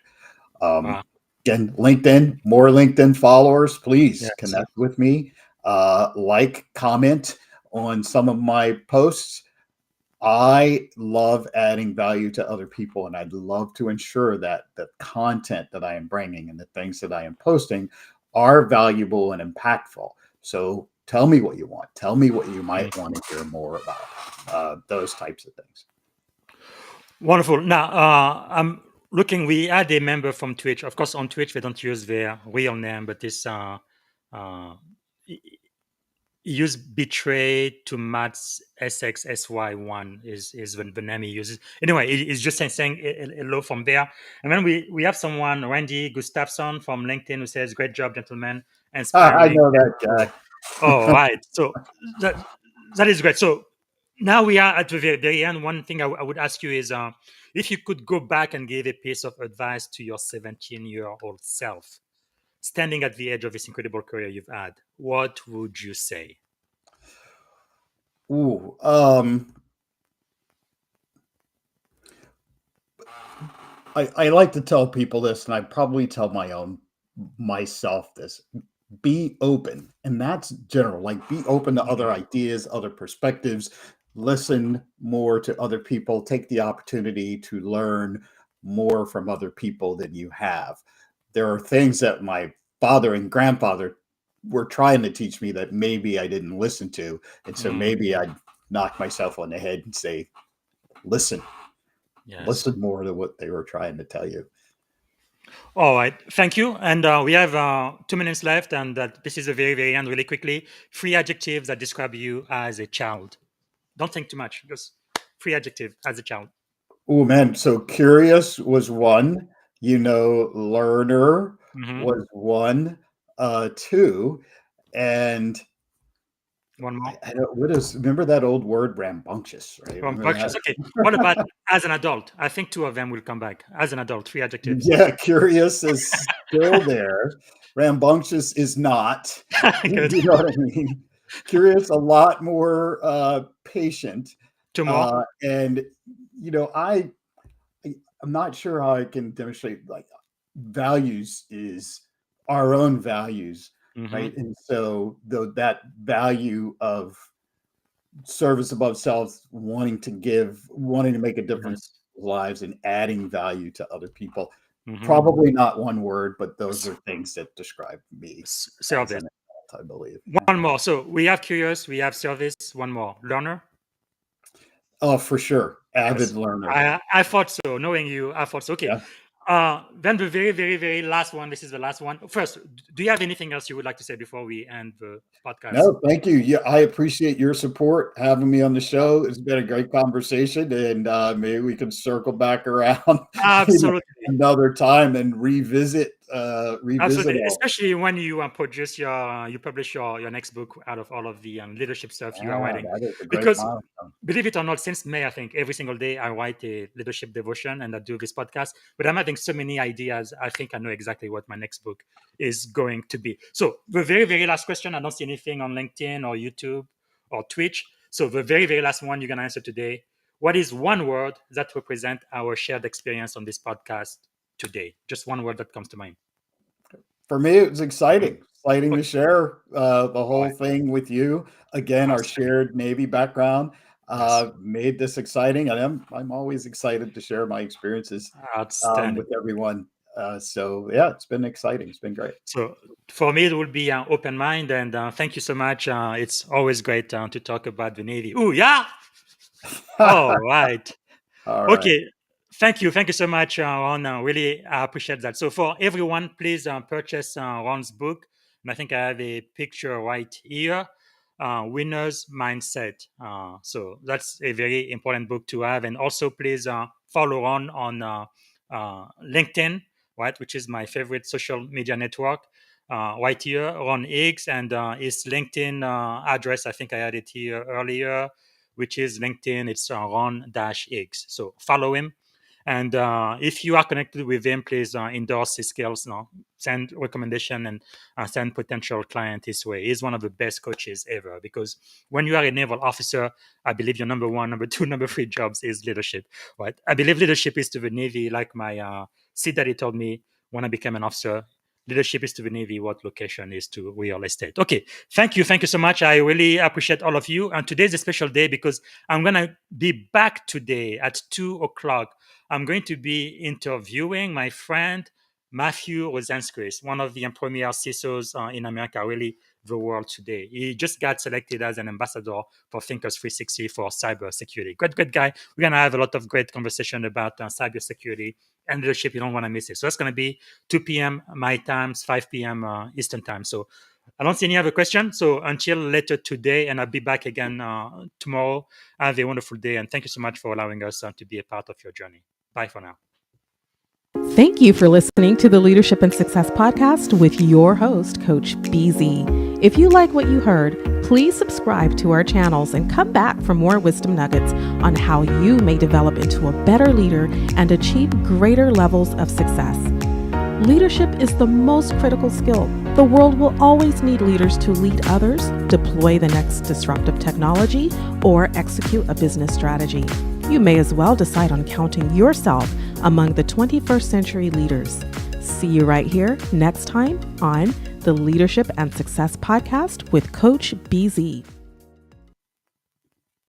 Um, Wow. Again, LinkedIn, more LinkedIn followers, please Yes. connect with me. Comment on some of my posts. I love adding value to other people, and I'd love to ensure that the content that I am bringing and the things that I am posting are valuable and impactful. So tell me what you want. Tell me what you Mm. might want to hear more about. Those types of things. Wonderful. Now, I'm looking. We had a member from Twitch. Of course, on Twitch they don't use their real name, but this use betray to Matt's SXSY1 is the name he uses. Anyway, it's just saying hello from there. And then we have someone, Randy Gustafson from LinkedIn, who says, "Great job, gentlemen, I inspiring." know that guy. Oh, right. So that that is great. So now we are at the very end. One thing I would ask you is, if you could go back and give a piece of advice to your 17-year-old self, standing at the edge of this incredible career you've had, what would you say? Ooh, I like to tell people this, and I probably tell myself this. Be open, and that's general. Like, be open to other ideas, other perspectives. Listen more to other people. Take the opportunity to learn more from other people than you have. There are things that my father and grandfather were trying to teach me that maybe I didn't listen to, and so maybe I'd knock myself on the head and say, "Listen." Yes. Listen more to what they were trying to tell you. All right. Thank you. And we have 2 minutes left. And this is a very, very end, really quickly. 3 adjectives that describe you as a child. Don't think too much. Just 3 adjectives as a child. Oh, man. So curious was one, learner was one, 2. And one more. I don't, remember that old word, rambunctious, right? Rambunctious. Okay. What about as an adult? I think 2 of them will come back. As an adult, 3 adjectives. Yeah, curious is still there. Rambunctious is not. Good. You know what I mean? Curious, a lot more patient. 2 more. And I'm not sure how I can demonstrate, like, values is our own values. Right. And so that value of service above self, wanting to give, wanting to make a difference in lives and adding value to other people. Probably not one word, but those are things that describe me. Service, I believe. One more. So we have curious, we have service. One more. Learner. Oh, for sure. Avid learner. I thought so. Knowing you, I thought so. Okay. Yeah. Then the very, very, very last one. This is the last one. First, do you have anything else you would like to say before we end the podcast? No, thank you. Yeah, I appreciate your support, having me on the show. It's been a great conversation, and maybe we can circle back around absolutely another time and revisit. Absolutely, especially when you publish your next book out of all of the leadership stuff you are writing. Because believe it or not, since May, I think every single day I write a leadership devotion and I do this podcast. But I'm having so many ideas. I think I know exactly what my next book is going to be. So the very, very last question. I don't see anything on LinkedIn or YouTube or Twitch. So the very, very last one you're gonna answer today. What is one word that represents our shared experience on this podcast today? Just one word that comes to mind. For me, it was exciting to share the whole thing with you. Again, our shared Navy background made this exciting, and I'm always excited to share my experiences with everyone. So yeah, it's been exciting. It's been great. So for me, it will be an open mind, and thank you so much. It's always great to talk about the Navy. Oh yeah. All right. Okay. Thank you so much, Ron. Really, I appreciate that. So for everyone, please purchase Ron's book. And I think I have a picture right here, Winner's Mindset. So that's a very important book to have. And also, please follow Ron on LinkedIn, right, which is my favorite social media network. Right here, Ron Higgs, and his LinkedIn address, I think I had it here earlier, which is LinkedIn. It's Ron-Higgs. So follow him. And if you are connected with him, please endorse his skills, send recommendation, and send potential client his way. He's one of the best coaches ever, because when you are a naval officer, I believe your number 1, number 2, number 3 jobs is leadership, right? I believe leadership is to the Navy, like my seat daddy told me when I became an officer. Leadership is to the Navy what location is to real estate. Okay, thank you so much. I really appreciate all of you. And today's a special day because I'm going to be back today at 2:00. I'm going to be interviewing my friend Matthew Rosenskris, one of the premier CISOs in America, really the world today. He just got selected as an ambassador for Thinkers 360 for cybersecurity. Great guy. We're going to have a lot of great conversation about cybersecurity and leadership. You don't want to miss it. So that's going to be 2 p.m. my time, 5 p.m. Eastern time. So I don't see any other questions. So until later today, and I'll be back again tomorrow. Have a wonderful day. And thank you so much for allowing us to be a part of your journey. Bye for now. Thank you for listening to the Leadership and Success Podcast with your host, Coach BZ. If you like what you heard, please subscribe to our channels and come back for more wisdom nuggets on how you may develop into a better leader and achieve greater levels of success. Leadership is the most critical skill. The world will always need leaders to lead others, deploy the next disruptive technology, or execute a business strategy. You may as well decide on counting yourself among the 21st century leaders. See you right here next time on the Leadership and Success Podcast with Coach BZ.